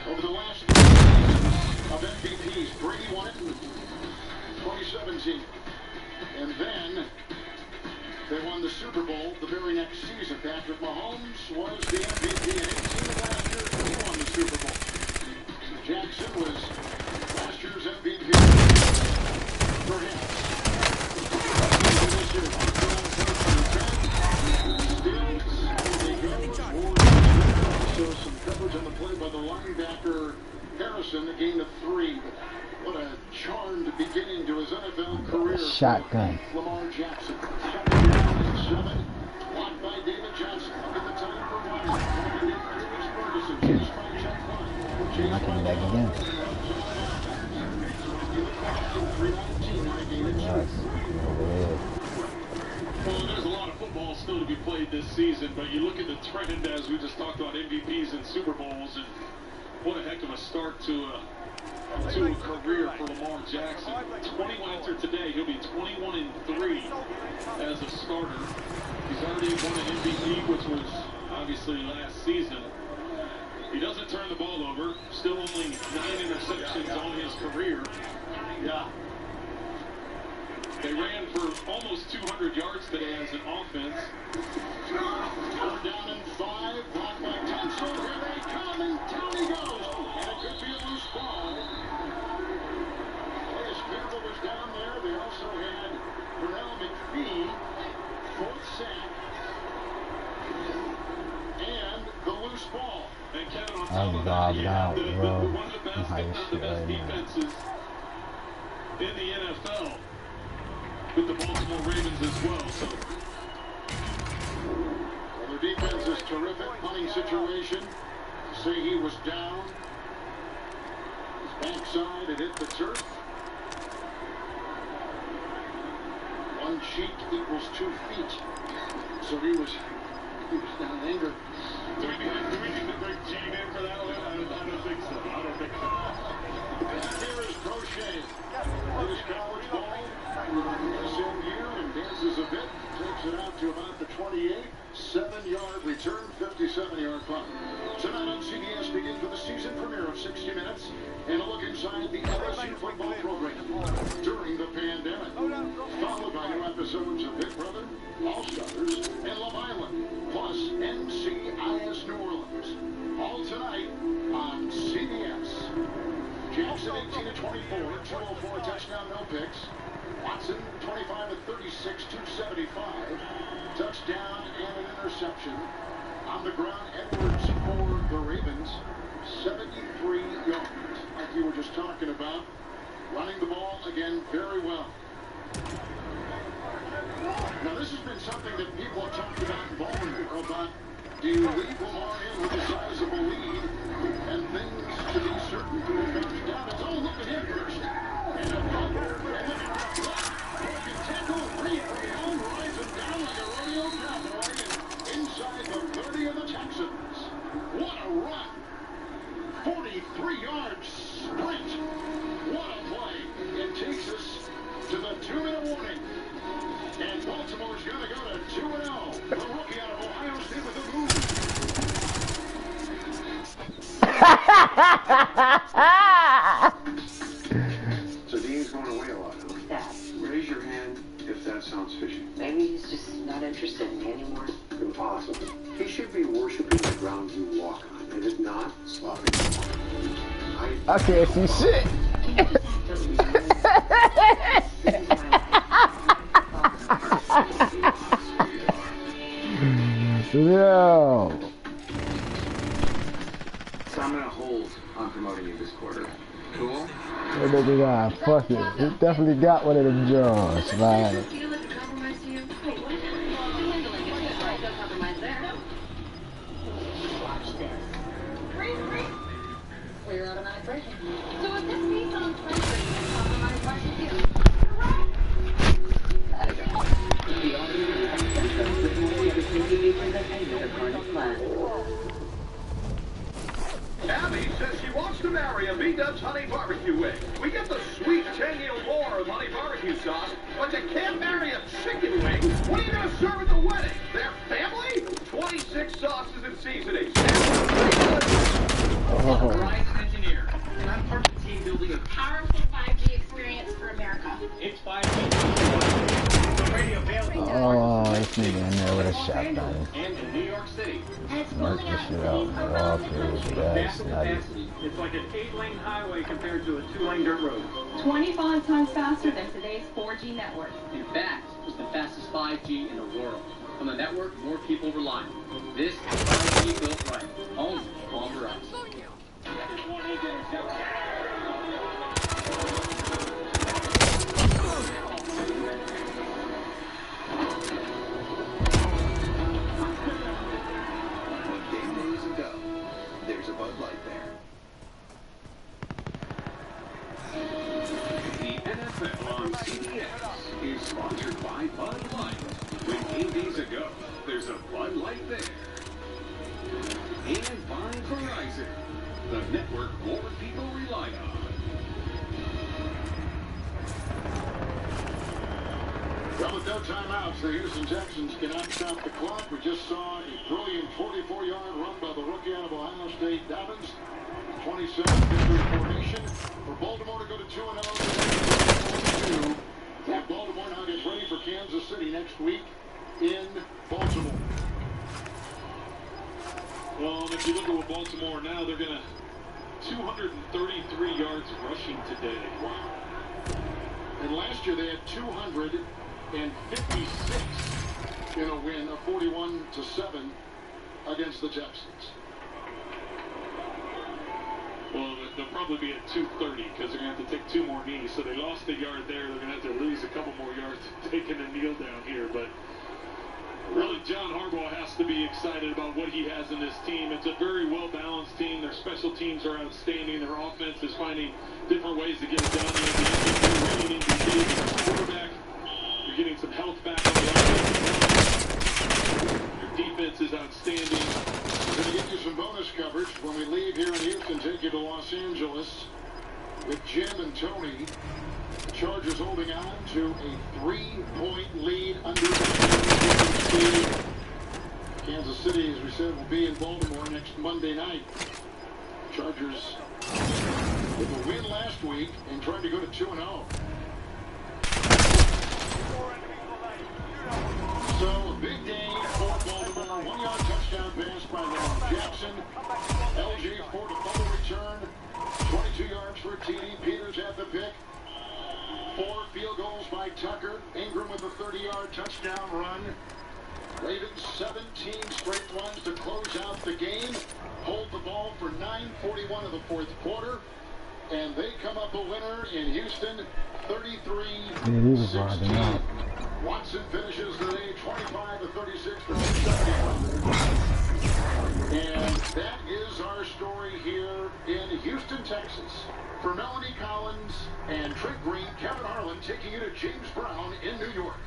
over the last 3 seasons of MVPs, Brady won it in 2017. And then they won the Super Bowl the very next season. Patrick Mahomes was the MVP in 18 last year. He won the Super Bowl. Jackson was last year's MVP. Perhaps. This year, so some coverage on the play by the linebacker Harrison, the gain of 3. What a charmed beginning to his NFL career. Shotgun. Lamar Jackson. 7. Blocked by David Johnson. Look at the time for Watson. I can back again. Well, there's a lot of football still to be played this season, but you look at the trend as we just talked about MVPs and Super Bowls, and what a heck of a start to a career for Lamar Jackson. 21 entered today. He'll be 21-3 as a starter. He's already won an MVP, which was obviously last season. He doesn't turn the ball over. Still only 9 interceptions on his career. Yeah. They ran for almost 200 yards today as an offense. Down in 5. Blocked by Tunsil. Here they come, and down he goes. And it could be a loose ball. Campbell was down there. They also had Pernell McPhee, 4th sack, and the loose ball. And Kevin, on top I'm of that, bobbed out, bro. one of the best, if not the best defenses in the NFL with the Baltimore Ravens as well. So, well, their defense is terrific. Punting situation. Say he was down. His backside, it hit the turf. 1 cheek equals 2 feet. So he was down anger. Do we need to bring Gene in for that one? I don't think so. Here is Crochet. His college ball. Same year and dances a bit. Takes it out to about the 28. 7-yard return, 57-yard punt. Tonight on CBS begins with the season premiere of 60 Minutes and a look inside the LSU football program during the pandemic. Followed by new episodes of Big Brother, All-Stars, and Love Island, plus NCIS New Orleans. All tonight on CBS. Jackson 18-24, 204 touchdown, no picks. Watson 25-36, 275. Touchdown and an interception. On the ground, Edwards for the Ravens, 73 yards. Like you were just talking about, running the ball again very well. Now this has been something that people have talked about in Baltimore about, do you leave Lamar in with a sizable lead and things to be certain to have gone down? It's, oh, look at him first. And a bump, and then a broken tackle, Reed from behind, rising down like a rodeo cowboy and inside the 30 of the Texans. What a run. 43-yard sprint. What a play. It takes us to the 2-minute warning. And Baltimore's going to go to 2-0. The rookie out of Ohio State with a move. So Dean's going away a lot, huh? That. Raise your hand if that sounds fishy. Maybe he's just not interested in me anymore. Impossible. He should be worshiping the ground. ground you walk on. And if not, sloppy. I can't see shit. Yo. So I'm gonna hold on promoting you this quarter. Cool? That nigga got fuck it. He definitely got one of them jaws, man. Clear automatic braking. So if this means on pressure, automatic braking too. The automated test center with more dedicated features and payment of current plan. Abby says she wants to marry a B-Dubs honey barbecue wing. We get the sweet tangy allure of honey barbecue sauce, but you can't marry a chicken wing. What are you going to serve at the wedding? Their family? 26 sauces and seasonings. Verizon engineer, and I'm part of the team building a Powerful 5G experience for America. It's 5G. The radio available. Oh, this nigga in there with a shotgun. And in New York City. Mark this shit out. Walkers, that's nutty. It's like an 8-lane highway compared to a 2-lane dirt road. 25 times faster than today's 4G network. In fact, it's the fastest 5G in the world. On the network, more people rely on. This is 5G built right. Only on Verizon. Days ago, there's a Bud Light there. The NFL on CBS is sponsored by Bud Light. When 8 days ago, there's a Bud Light there. And by Verizon, the network more people rely on. Well, with no timeouts, the Houston Texans cannot stop the clock. We just saw a brilliant 44-yard run by the rookie out of Ohio State, Dobbins. 27-victory formation for Baltimore to go to 2-0. And Baltimore now gets ready for Kansas City next week in Baltimore. Well, if you look at what Baltimore now, they're going to 233 yards rushing today. Wow. And last year they had 256 in a win of 41-7 against the Texans. Well, they'll probably be at 230 because they're going to have to take 2 more knees. So they lost a yard there. They're going to have to lose a couple more yards taking a kneel down here. But really, John Harbaugh has to be excited about what he has in this team. It's a very well-balanced team. Their special teams are outstanding. Their offense is finding different ways to get it done. You're getting quarterback. You're getting some health back on the offense. Your defense is outstanding. We're going to get you some bonus coverage when we leave here in Houston, take you to Los Angeles with Jim and Tony. The Chargers holding on to a 3-point lead under the Kansas City, as we said, will be in Baltimore next Monday night. Chargers with a win last week and trying to go to 2-0. So a big day for Baltimore. 1-yard touchdown pass by Lamar Jackson. LG for the fumble return. 22 yards for TD. Peters at the pick. 4 field goals by Tucker. Ingram with a 30-yard touchdown run. Ravens 17 straight runs to close out the game. Hold the ball for 9:41 of the fourth quarter. And they come up a winner in Houston, 33-16. Watson finishes the day 25-36 for 670. And that is our story here in Houston, Texas. For Melanie Collins and Trent Green, Kevin Harlan taking you to James Brown in New York.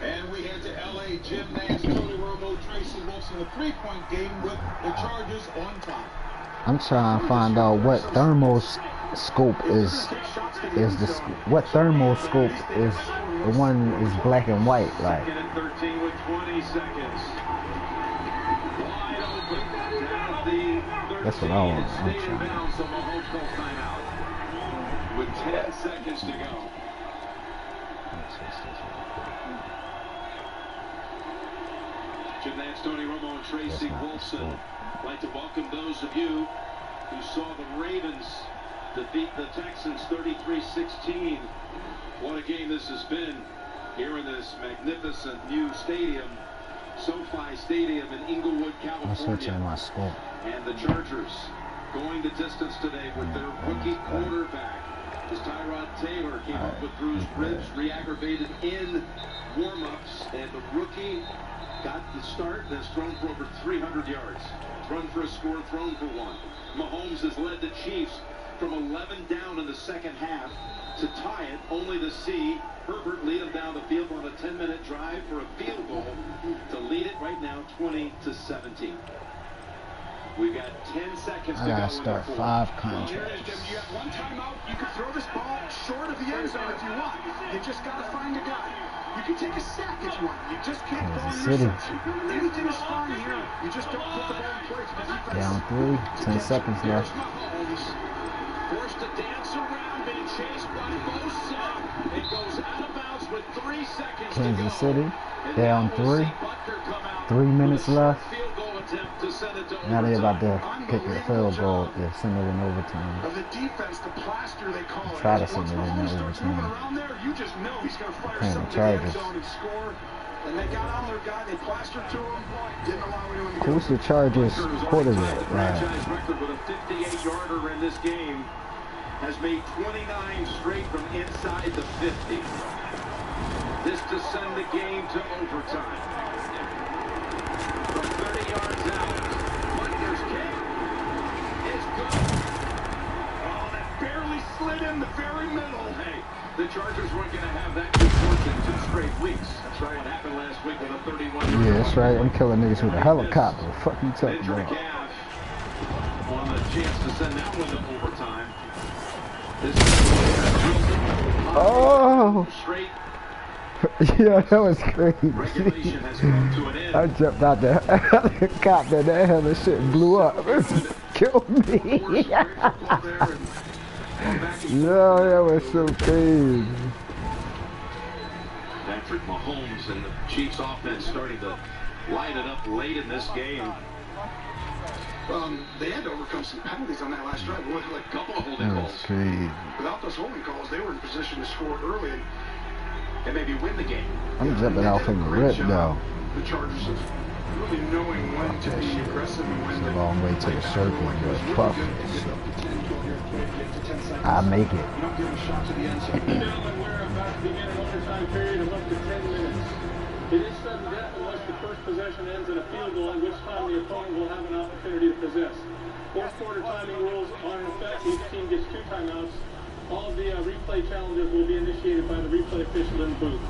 And we head to L.A. Jim Nance, Tony Romo, Tracy Wilson, a 3-point game with the Chargers on top. I'm trying to find out what thermoscope is what thermoscope is the one is black and white, like. 13 with 20 seconds. Wide open down the That's what I want. I'm trying. With 10 seconds to go. And that's Tony Romo and Tracy Wolfson. I'd like to welcome those of you who saw the Ravens defeat the Texans 33-16. What a game this has been here in this magnificent new stadium, SoFi Stadium in Inglewood, California. And the Chargers going the distance today with their rookie quarterback. As Tyrod Taylor came up with bruised ribs, re-aggravated in warm-ups, and the rookie got the start and has thrown for over 300 yards. Run for a score, thrown for one. Mahomes has led the Chiefs from 11 down in the second half to tie it, only to see Herbert lead them down the field on a 10-minute drive for a field goal to lead it right now 20-17. We've got 10 seconds to go. I gotta start 5 contracts. You have one timeout. You can throw this ball short of the end zone if you want. You just got to find a guy. You can take a sack if you want. You just can't go on interception. Anything is fine here. You just don't put the ball in play. Down 3. 10 seconds left. Forced to dance around, being chased by Bosa. It goes out of bounds with 3 seconds Kansas City. Down 3. 3 minutes left. Now they're about to kick a field goal. Yeah, send it in overtime. Try to send it in overtime. Playing the Chargers. Who's the Chargers quarterback? Franchise record with a 58-yarder in this game has made 29 straight from inside the 50. This to send the game to overtime. From 30 yards out, Butler's kick is good. Oh, that barely slid in the very middle. Hey, the Chargers weren't going to have that good fortune 2 straight weeks. That's right. What happened last week with a 31-yard. Yeah, that's right. I'm killing niggas with a helicopter. What the fuck you talking about? On the chance to send that one to overtime. This oh! Straight. Yeah, that was crazy. I jumped out the helicopter. That hella shit blew up. Killed me. No, that was so crazy. Patrick Mahomes and the Chiefs offense starting to light it up late in this game. They had to overcome some penalties on that last drive. Like a couple of holding calls. Crazy. Without those holding calls, they were in position to score early and maybe win the game. I'm jumping off in the rip though. The Chargers of really knowing when to be aggressive and when to. It's a long way to the circle, but fuck it. I make it. You don't give a shot to the end zone. Gentlemen, we're about to begin an overtime period of up to 10 minutes. It is sudden death unless the first possession ends in a field goal, at which time the opponent will have an opportunity to possess. Fourth quarter timing rules are in effect. Each team gets 2 timeouts. All of the replay challenges will be initiated by the replay official in the booth.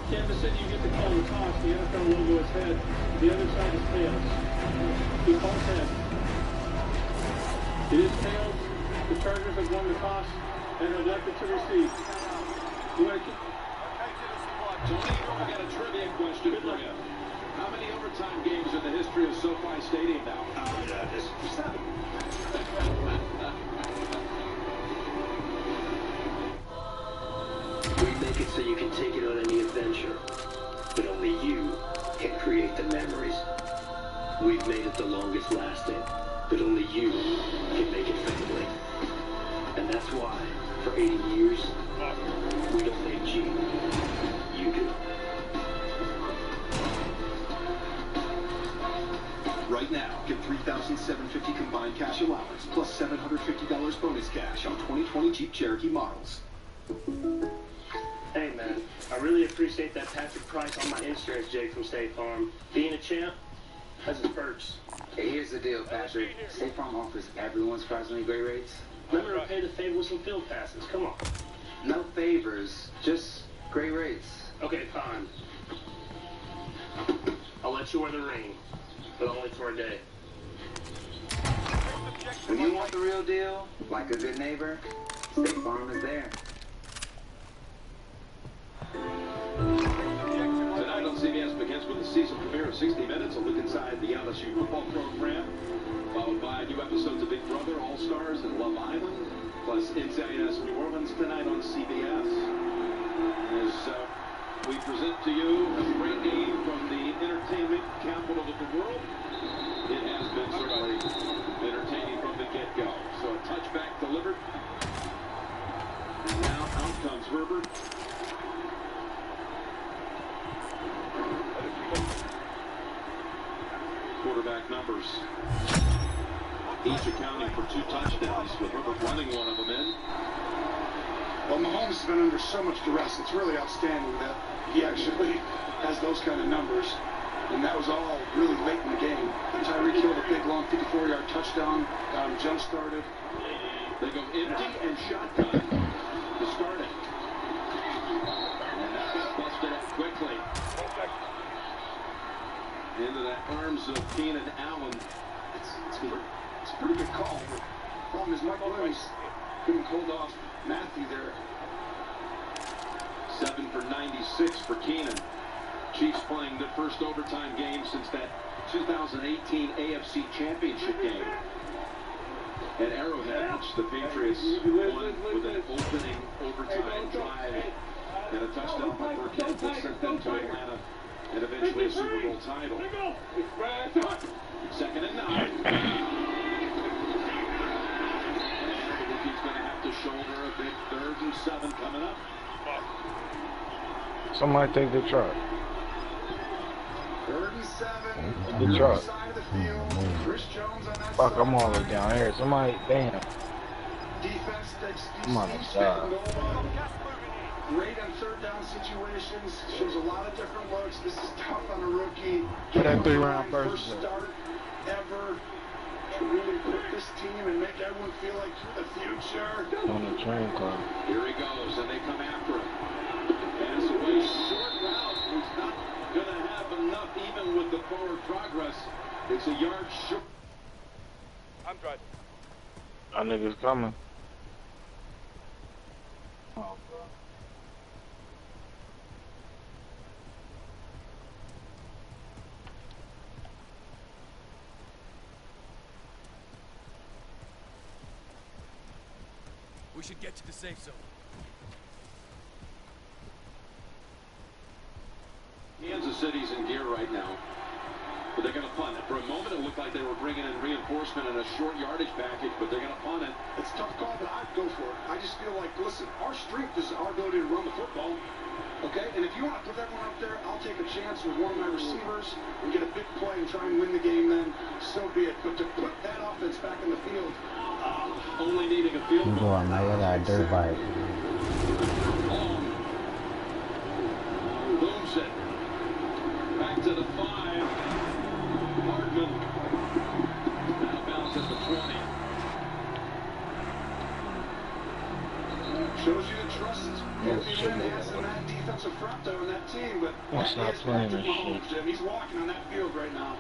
Kansas City, you get to call the toss. The NFL logo is head. The other side is tails. He calls head. It is tails. The Chargers have won the toss and are elected to receive. You want to keep... Tony, I've got a trivia question for you. How many overtime games in the history of SoFi Stadium now? 7. We make it so you can take it on any adventure, but only you can create the memories. We've made it the longest lasting, but only you can make it family. And that's why, for 80 years, we don't make G. You do. Right now, get $3,750 combined cash allowance plus $750 bonus cash on 2020 Jeep Cherokee models. Hey man, I really appreciate that Patrick Price on my insurance, Jake from State Farm. Being a champ has its perks. Hey, here's the deal, Patrick. State Farm offers everyone surprisingly great rates. Remember to pay the favor with some field passes. Come on. No favors, just great rates. Okay, fine. I'll let you wear the ring, but only for a day. When you want the real deal, like a good neighbor, State Farm is there. Tonight on CBS begins with the season premiere of 60 Minutes, a look inside the LSU football program, followed by new episodes of Big Brother, All-Stars, and Love Island, plus NCIS New Orleans tonight on CBS. As we present to you a great name from the entertainment capital of the world. It has been certainly entertaining from the get-go. So a touchback delivered. And now out comes Herbert. Quarterback numbers. Each accounting for 2 touchdowns, with Herbert running one of them in. Well, Mahomes has been under so much duress. It's really outstanding that he actually has those kind of numbers. And that was all really late in the game. Tyreek Hill, a big, long 54-yard touchdown, jump-started. They go empty and shotgun to start it. And that was busted up quickly. Into the arms of Keenan Allen. It's a pretty good call. The problem is Mike Williams couldn't hold off Matthew there. 7 for 96 for Keenan. Chiefs playing the first overtime game since that 2018 AFC Championship game at Arrowhead, which the Patriots won with an opening overtime drive and a touchdown by Burkhead that sent them to Atlanta and eventually a Super Bowl title. 2nd and 9. The rookie's going to have to shoulder a big 3rd and 7 coming up. Somebody take the truck. 3rd and 7. The truck. Side of the field. Chris Jones on that Fuck, side. I'm all the way down here. Somebody, damn. Defense takes I'm on the side. Great on 3rd down situations. Shows a lot of different looks. This is tough on a rookie. Put that 3-round First person. start ever to really put this team and make everyone feel like the future. On the train car. Here he goes, and they come after him. Pass away, short route. He's not going to have enough even with the forward progress. It's a yard short. I'm driving. That nigga's coming. Oh, bro. We should get to the safe zone. Kansas City's in gear right now, but they're going to punt it. For a moment, it looked like they were bringing in reinforcement in a short yardage package, but they're going to punt it. It's a tough call, but I'd go for it. I just feel like, listen, our strength is our ability to run the football, okay? And if you want to put that one out there, I'll take a chance with one of my receivers and get a big play and try and win the game then, so be it. But to put that offense back in the field, only needing a field You go on my other dirt bike. Booms it. Back to the 5. Hardman. Out of bounds at the 20. shows you the trust. He has in that defensive front though in that team, but let's not play this shit. He's walking on that field right now.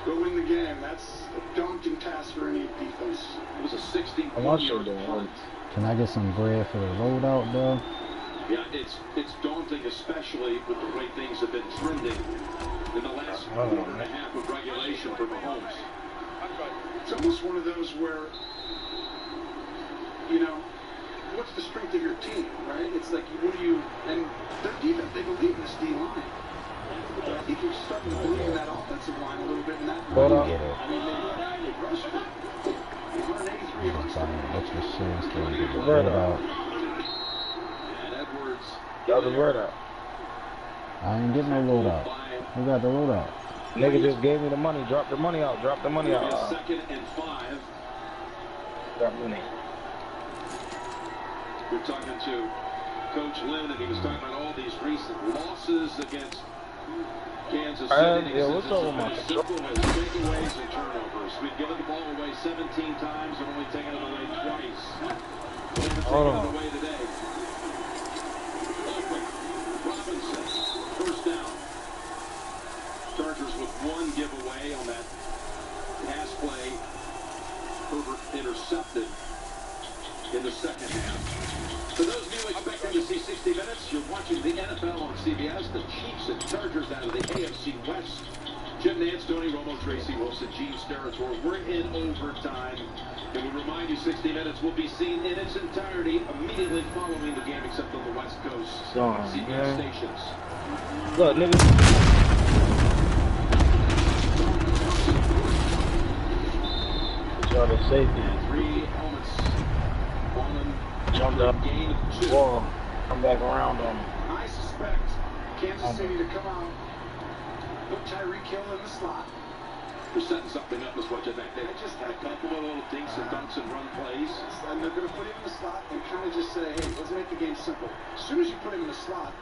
Go win the game. That's a daunting task for any defense. It was a 60-yard punt. Can I get some bread for the loadout, though? Yeah, it's daunting, especially with the way things have been trending in the last quarter and a half of regulation for Mahomes. It's almost one of those where, you know, what's the strength of your team, right? It's like, what do you, and their defense, they believe in this D-line. But I think you're starting to believe in that offensive line a little bit in that. Hold up. Get it. I mean, they rushed it. 183 yards. Let's just say it's going to get the Word word out. And Edwards. Got the word out. I ain't getting no loadout. Who got the loadout? Nigga just gave me the money. Drop the money out. Drop the money out. 2nd and 5. Got money. We're talking to Coach Lynn, and he was talking about all these recent losses against Kansas City. Yeah, what's up with my simple as takeaways and turnovers. We've given the ball away 17 times and only taken it away twice. We're going to take it away today. Open. Robinson. First down. Chargers with one giveaway on that pass play. Herbert intercepted in the second half. For those of you expecting to see 60 minutes, you're watching the NFL on CBS. The Chiefs and Chargers out of the AFC West Jim Nance, Tony Romo, Tracy Wilson, Gene territory. We're in overtime. And we remind you, 60 Minutes will be seen in its entirety immediately following the game, except on the West Coast CBS stations. Look, nigga. Y'all the safety. 3 helmets on them. Jumped up. Gain of 2. Whoa. Come back around on him. I suspect Kansas City to come out, put Tyreek Hill in the slot. They're setting something up, is what you think. They just had a couple of little dinks and dunks and run plays. And they're going to put him in the slot and kind of just say, hey, let's make the game simple. As soon as you put him in the slot,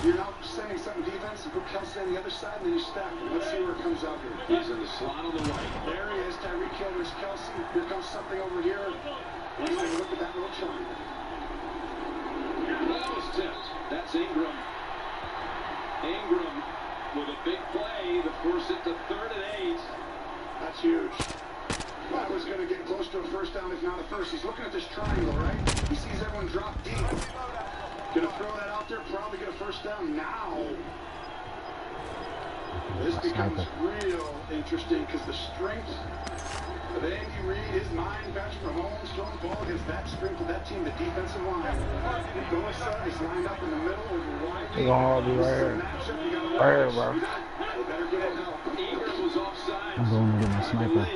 you're now sending something defense and put Kelsey on the other side, and then you stack him. Let's see where it comes out here. He's in the slot on the right. There he is, Tyreek Hill, there's Kelsey. Here comes something over here. Let's take a look at that little triangle. That was tipped. That's Ingram. Ingram with a big play to force it to 3rd and 8. That's huge. That was going to get close to a first down, if not a first. He's looking at this triangle, right? He sees everyone drop deep. Going to throw that out there, probably get a first down now. This becomes real interesting because the strength of Andy Reid, his mind, Patrick Mahomes, throwing the ball against that strength of that team, the defensive line. Going side is lined up in the middle with Wiley. He's going to hold you right here. Right here, bro. They better get it now. Ingram was offside. I'm going to get my sniper.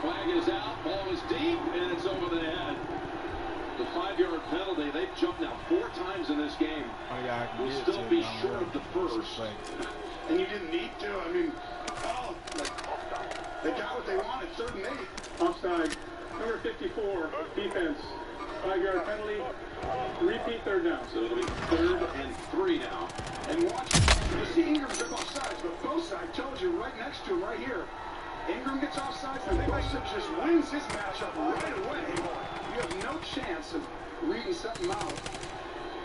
Flag is out, ball is deep, and it's over the head. The 5-yard penalty, they've jumped now 4 times in this game. Oh, yeah, will still be short of the first. And you didn't need to. I mean, they got what they wanted, 3rd and 8. Offside. Number 54, defense. 5-yard penalty. Repeat 3rd down. So it'll be 3rd and 3 now. And watch, you see Ingram took off sides, but both sides told you right next to him, right here. Ingram gets off sides, and Boston just wins his matchup right away. You have no chance of reading something out.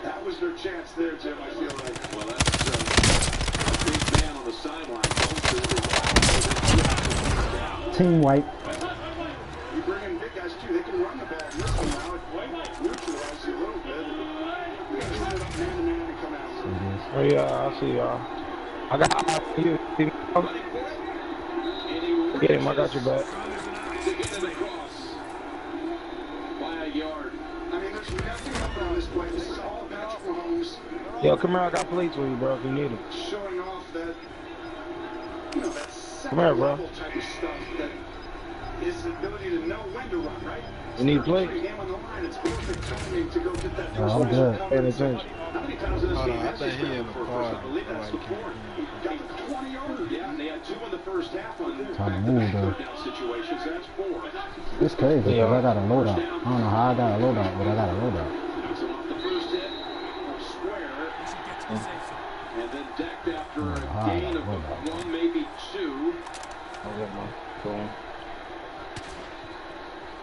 That was their chance there, Jim, I feel like. Well, that's a big man on the sideline. Team wipe. You bring in big guys, too. They can run the ball. This one now, it neutralizes you a little bit. We got to set it up man-to-man and come out. Oh, yeah, I see y'all. I got you. Get him, I got your back. Yo, come here, I got plates for you, bro, if you need them. Showing off that, that come here, bro. type of stuff, that his ability to know when to run, right? You need plates? It's perfect timing to go get that Oh, I'm good. Pay attention. How many times in this game I think he in the car. I believe that's the 4th. He got the 20-yarder. Yeah, and they had 2 in the first half on Time to move, though. down situations. That's 4. It's crazy because I got a loadout. I don't know how I got a loadout, but I got a loadout. So off the first hit, square, and then decked after a gain of 1, maybe 2. I'll get my phone.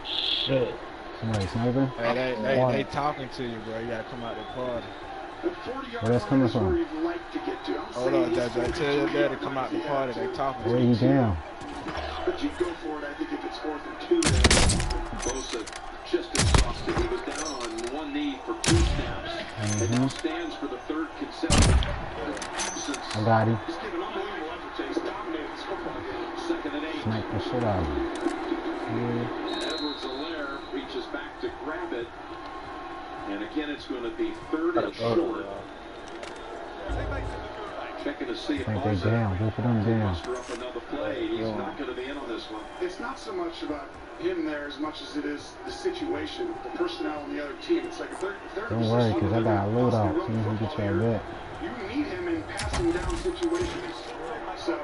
Shit. Somebody sniping? Hey, they talking to you, bro. You gotta come out the party. Where that's coming from? Hold on, Dad. Tell your dad to come out the party. They talking to Where you. you down? But you go for it, I think, if it's 4th and 2. Bosa just exhausted. He was down on 1 knee for 2 snaps. And now stands for the 3rd consecutive. I got him. He's given unbelievable effort. He's dominated this football game. 2nd and 8. Snipe the shit out of him. Edwards-Helaire reaches back to grab it. And again, it's going to be 3rd and short. Checking to see if I think they down. Both of them down. muster up another play. He's not going to be in on this one. It's not so much about him there as much as it is the situation, the personnel on the other team. It's like if they're Don't worry, because I got a loadout. As soon as we get you back. You need him in passing down situations. So,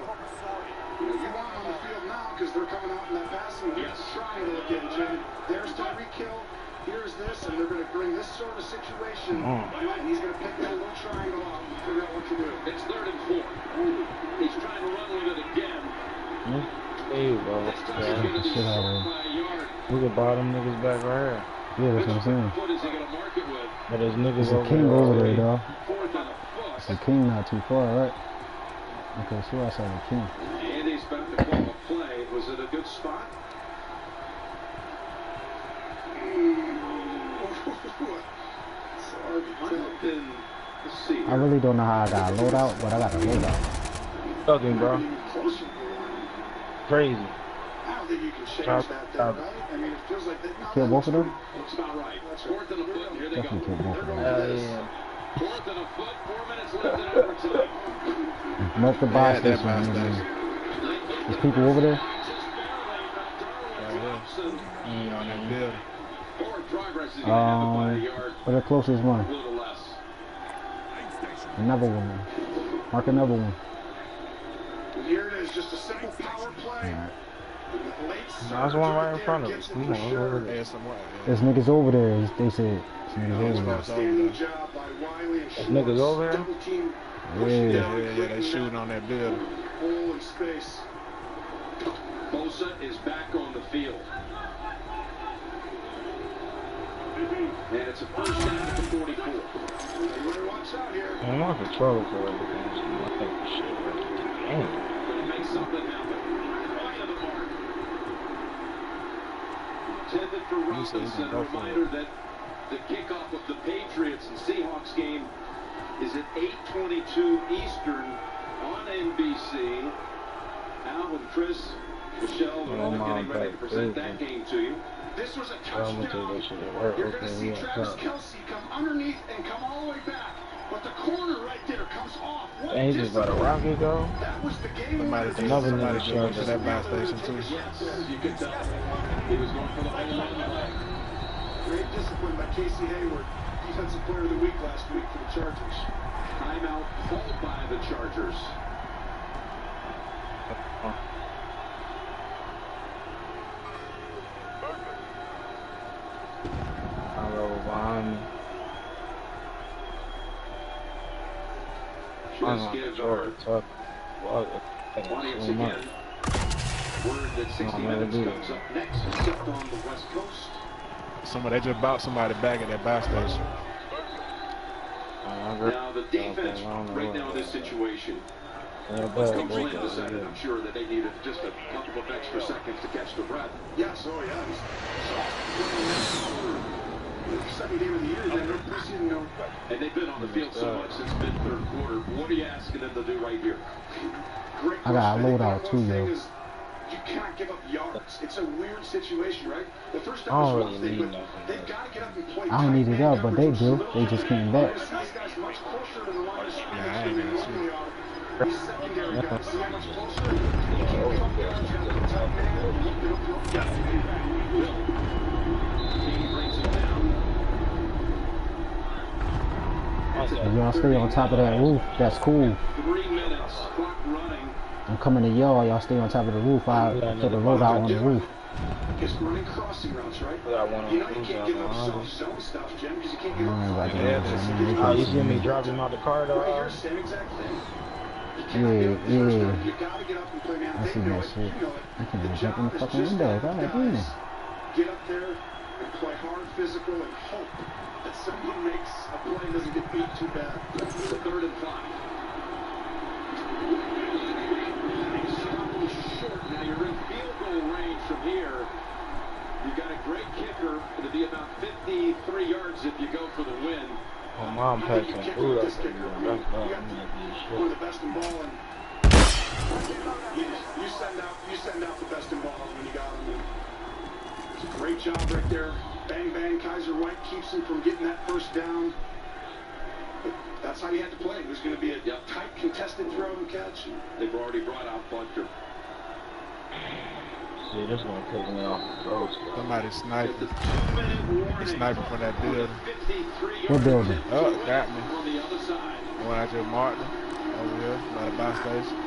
you want him on the field now because they're coming out in that passing. Yes. Triangle again, Jim. There's Tyreek Hill. Here's this, and they're going to bring this sort of situation, and he's going to pick that little triangle out and figure out what to do. It's 3rd and 4. He's trying to run with it again. Hey, bro. Shit out of him. We can buy them niggas back right here. Yeah, that's what I'm saying. What is he going to mark it with? But there's niggas There's a over king there over already. there, though. 4th and a foot. It's a king not too far, right? Okay, so I saw the king. Andy's about to call a play. Was it a good spot? I really don't know how I got a loadout, but I got a loadout. Talking, bro. crazy. I don't think you can change that, though, right? I mean, it feels like that. Kill both of them? Looks about right. Fourth and a foot, and here they go. Definitely kill both of them. Yeah. Fourth and a foot, 4 minutes left in overtime. Mark the buy station. There's people over there? On that building. Where the closest one? Another one. Mark another one. Here it is, just a simple power play. Alright. There's one right in front of us. Come on, let's go over there. There's niggas over there. They said niggas over there. Outstanding job by Wiley and There's niggas over there? Double team. Yeah. They shooting on that building. Hole in space. Bosa is back on the field. And it's a first down at the 44. You better watch out here. I'm not control for everything. Damn. Make something happen. Right of the mark. Intended for Robinson. A reminder that the kickoff of the Patriots and Seahawks game is at 8:22 Eastern on NBC. Al and Chris, Michelle, we're all getting ready to present that game to you. This was a touchdown. You're going to see Travis Kelce come underneath and come all the way back. But the corner right there comes off. And he just let a rocket go. That was the game. Somebody go to that buy station too. Yes, you could tell. He was going for the whole leg. Great discipline by Casey Hayward, Defensive Player of the Week last week for the Chargers. Timeout called by the Chargers. Behind me. Just give our audience again. Word that 60 minutes comes up next, except on the West Coast. They just bought somebody back at that buy station. Now the defense right now in this situation. Coach Lynn decided, I'm sure, that they needed just a couple of extra seconds to catch the breath. Yes, oh yeah. Second game of the year, then no preseason, no. And they've been on the field so much since mid-third quarter. What are you asking them to do right here? Great. I got a loadout too, yo. You can't give up yards. It's a weird situation, right? The first I down don't is really one thing, need but nothing. they've got to get up and play. I don't need it up, but they do. They just came back. These guys much closer to the line of scrimmage Yeah, I than ain't they gonna normally are. These secondary guys, see how much closer? You can't come down to the top man. He brings it down. If y'all stay on top of that roof, that's cool. 3 minutes, clock running. I'm coming to y'all stay on top of the roof. I'll put the loadout on the roof. Just running crossing routes, right? You know you can't give up soft zone stuff, Jim, because you can't give up. You see me driving out the car though? Right here, same exact thing. Yeah. You gotta get up and play, man. I see that shit. I can't even jump in the fucking window. God damn. Get up there and play hard, physical, and hope that someone makes a play and doesn't get beat too bad. The 3rd and 5. Short. Now you're in field goal range from here. You've got a great kicker. It'll be about 53 yards if you go for the win. My mom packed some food up there. One of the best in ball, and you send out the best in ball when you got them. It's a great job right there. Bang bang, Kaiser White keeps him from getting that first down. But that's how you had to play. It was going to be a tight, contested throw and catch. They've already brought out Butker. See, this one put me off the road. Somebody sniping. He's sniping from that building. What building? Oh, got me. The one I just marked over here by the buy station.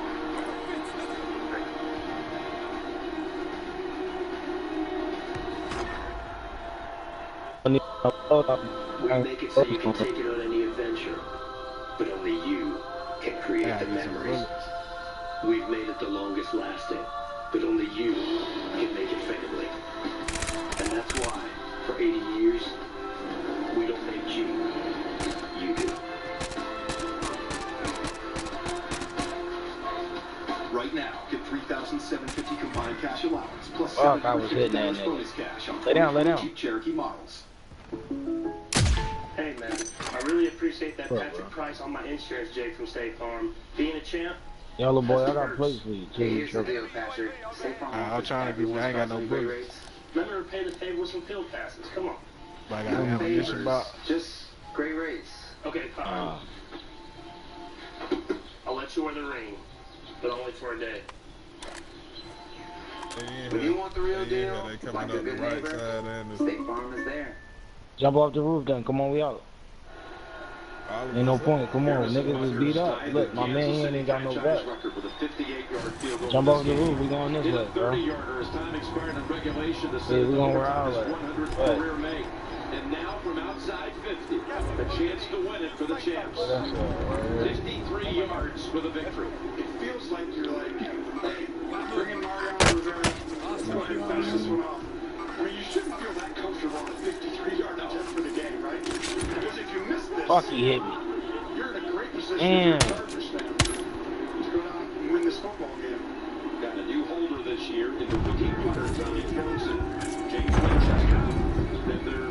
We make it so you can take it on any adventure, but only you can create the memories. We've made it the longest lasting, but only you can make it family. And that's why, for 80 years, we don't make G, you do. Right now, get $3,750 combined cash allowance plus Fuck, I was hitting that bonus cash on lay down. Jeep Cherokee models. Hey man, I really appreciate that Patrick Price on my insurance, Jake from State Farm. Being a champ, Yo, little boy, I got plates for you. Here's the deal, Patrick. State Farm I'm offers trying to get. I ain't got no everyone great bullets. rates. Remember to pay the favor with some field passes. Come on. But I got an ammunition box. Just great rates. Okay, fine. I'll let you wear the ring, but only for a day. When you want the real deal, they coming like up a good the right neighbor, side and the State Farm is there. Jump off the roof then. Come on, we out. Ain't no point. Come on, niggas is beat up. Look, my man here ain't got no back. Jump off the roof. We going this way, bro. Yeah, we gonna wear our way. Right. And now from outside 50, a chance to win it for the champs. 53 yards for the victory. It feels like you're like, hey, bringing Mariano Rivera. Let's go ahead and finish this one off. I mean, you shouldn't feel that comfortable on a 53-yard attempt for the game, right? Because if you miss this, Fuck, he hit me. you're in a great position as a Chargers fan to go down and win this football game. Got a new holder this year in the rookie punter, Johnny Johnson, James Winchester, and their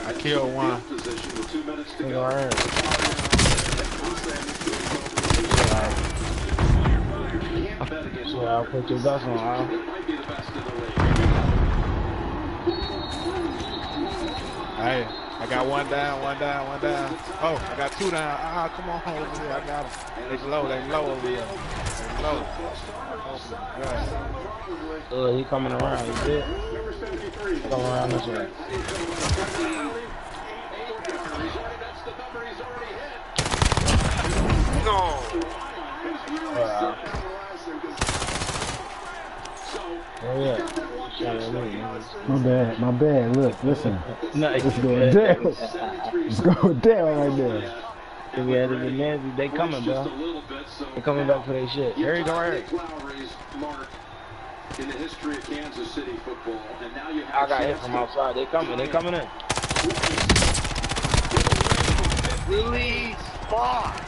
I killed one. So I'll put your best on, Al. Hey, I got one down. Oh, I got two down. Ah, come on over here. I got them. They low over here. They low. Oh, He coming around. He did. Come around this way. No. Oh yeah. My bad. Look, listen. Nice. It's going down. It's going down right there. They coming, bro. They coming back for their shit. Here you go, Eric. In the history of Kansas City football, and now you I got hit from outside. They coming in. Release. Fuck.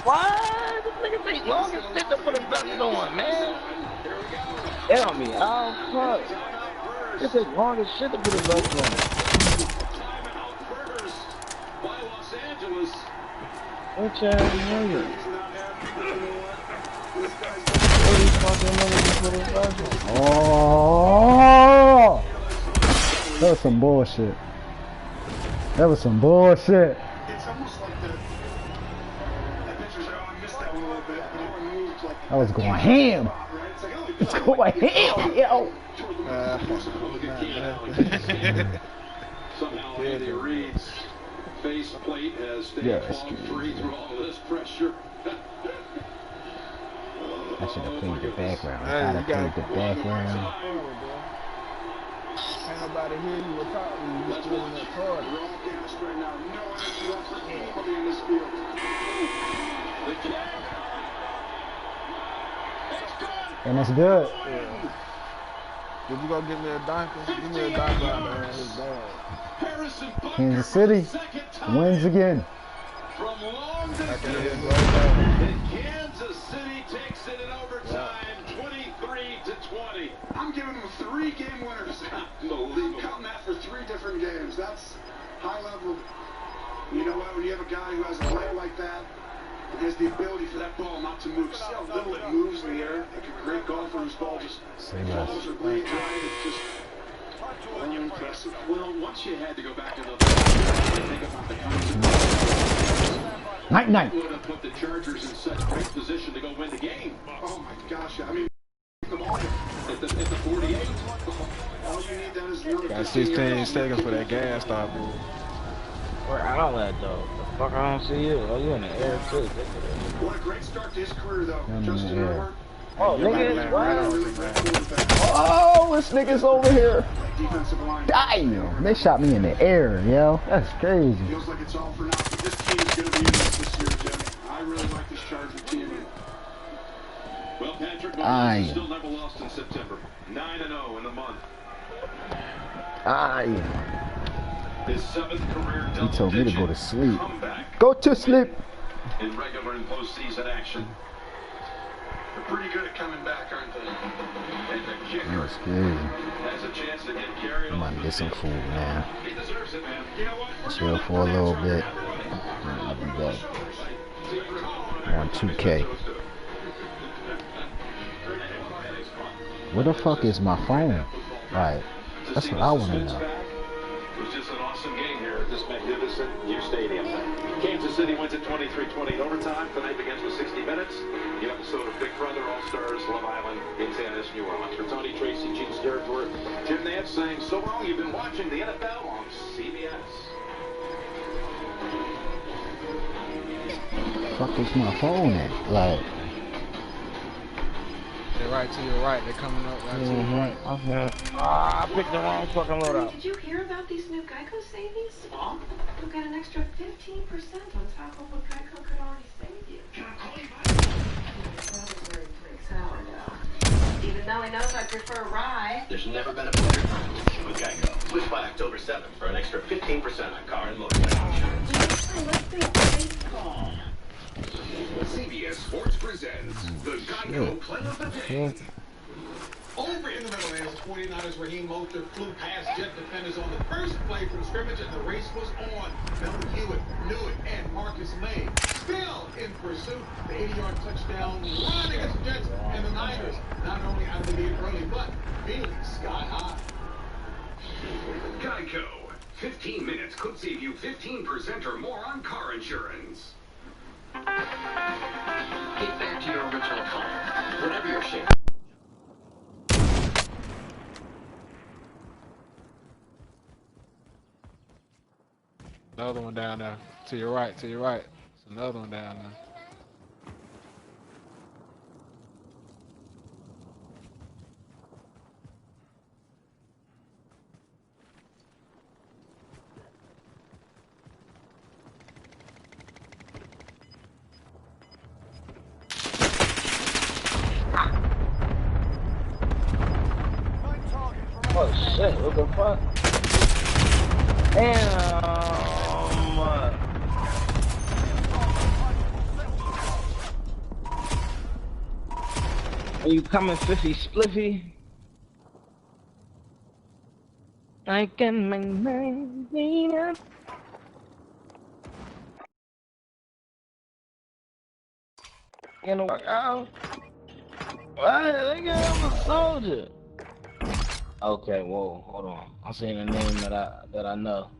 What? This nigga take long as shit to put a vest on, man. Hit on me. Oh, fuck. This take long as shit to put a vest on. By Los Angeles. What's that nigga? Oh, that was some bullshit. It's almost like the pitchers are, I missed that one a little bit, but it moved like I was going ham. It's going ham, yo. Somehow Andy Reid's face plate has stayed free through all this pressure. I should have played the background. I gotta play the background. Ain't nobody hear you or talk to you. You still in that car. we're all gassed right now. No energy left for anybody in this field. And it's good. Yeah. Did you go get me a diaper? Give me a diaper out there. It's bad. Kansas City wins again. From long distance, Kansas City takes it in overtime, 23-20. I'm giving them 3 game winners. Unbelievable. Counting that for 3 different games. That's high level. You know what? When you have a guy who has a player like that, he has the ability for that ball not to move. See how little it moves in the air? Like a great golfer whose ball just falls or bleeds right. It's just unimpressive. Well, once you had to go back to the think about the consequences. Night. Would have put the Chargers in such great position to go win the game. Oh my gosh! I mean, the ball at the 48. All you need then is one. Got 16 seconds for that gas stop. Where Al at though? The fuck I don't see you. Oh, you in the air too. What a great start to his career though. Justin Herbert. Oh, nigga, what? Oh, this nigga's over here. Defensive line. Damn, they shot me in the air, yo. That's crazy. Feels like it's all for now. But this team is going to be in this year, Jimmy. I really like this Charger team. Well, Patrick Mahomes still never lost in September. 9-0 in the month. His 7th career double-digit He told me to go to sleep. Go to sleep. In regular and postseason action. pretty good at coming back, aren't they? And the kicker That's crazy. has a chance to get carried I'm about to get some food, man. He deserves it, man. You know what? Chill for a little bit. I'll be back. On 2K. Where the fuck is my phone? Right. That's what I want to know. It was just an awesome game here at this magnificent new stadium. Kansas City wins at 23-20 in overtime. Tonight begins with 60 minutes. The episode of Big Brother All-Stars Love Island in San Antonio, New Orleans. For Tony Tracy, Gene Steratore, Jim Nance saying, so long you've been watching the NFL on CBS. Fuck is my phone at? Like. They're right to your right. They're coming up right to your right. Okay. Ah, I picked the wrong fucking loadout. Did you hear about these new Geico savings? Well, you'll get an extra 15% on top of what Geico could already save you. Can I call you back? Well, it's very freaks out now. Even though he knows I prefer rye. There's never been a better time to switch with Geico. Switch by October 7th for an extra 15% on car and motorcycle insurance. Let's do a baseball. CBS Sports presents the Geico Play of the Day. Over in the Meadowlands, 49ers Raheem Mostert flew past Jet defenders on the first play from scrimmage, and the race was on. Melvin Hewitt, Newitt, and Marcus May still in pursuit. The 80-yard touchdown run against the Jets and the Niners, not only out of the lead early, but feeling sky high. Geico. 15 minutes could save you 15% or more on car insurance. Get back to your original color, whatever your shape. Another one down there. To your right, to your right. There's another one down there. Oh shit, what the fuck? Damn. Are you coming, Fiffy Spliffy? I can make me up. Gonna work out. Why? They got a soldier. Okay, whoa, hold on. I'm saying a name that I know.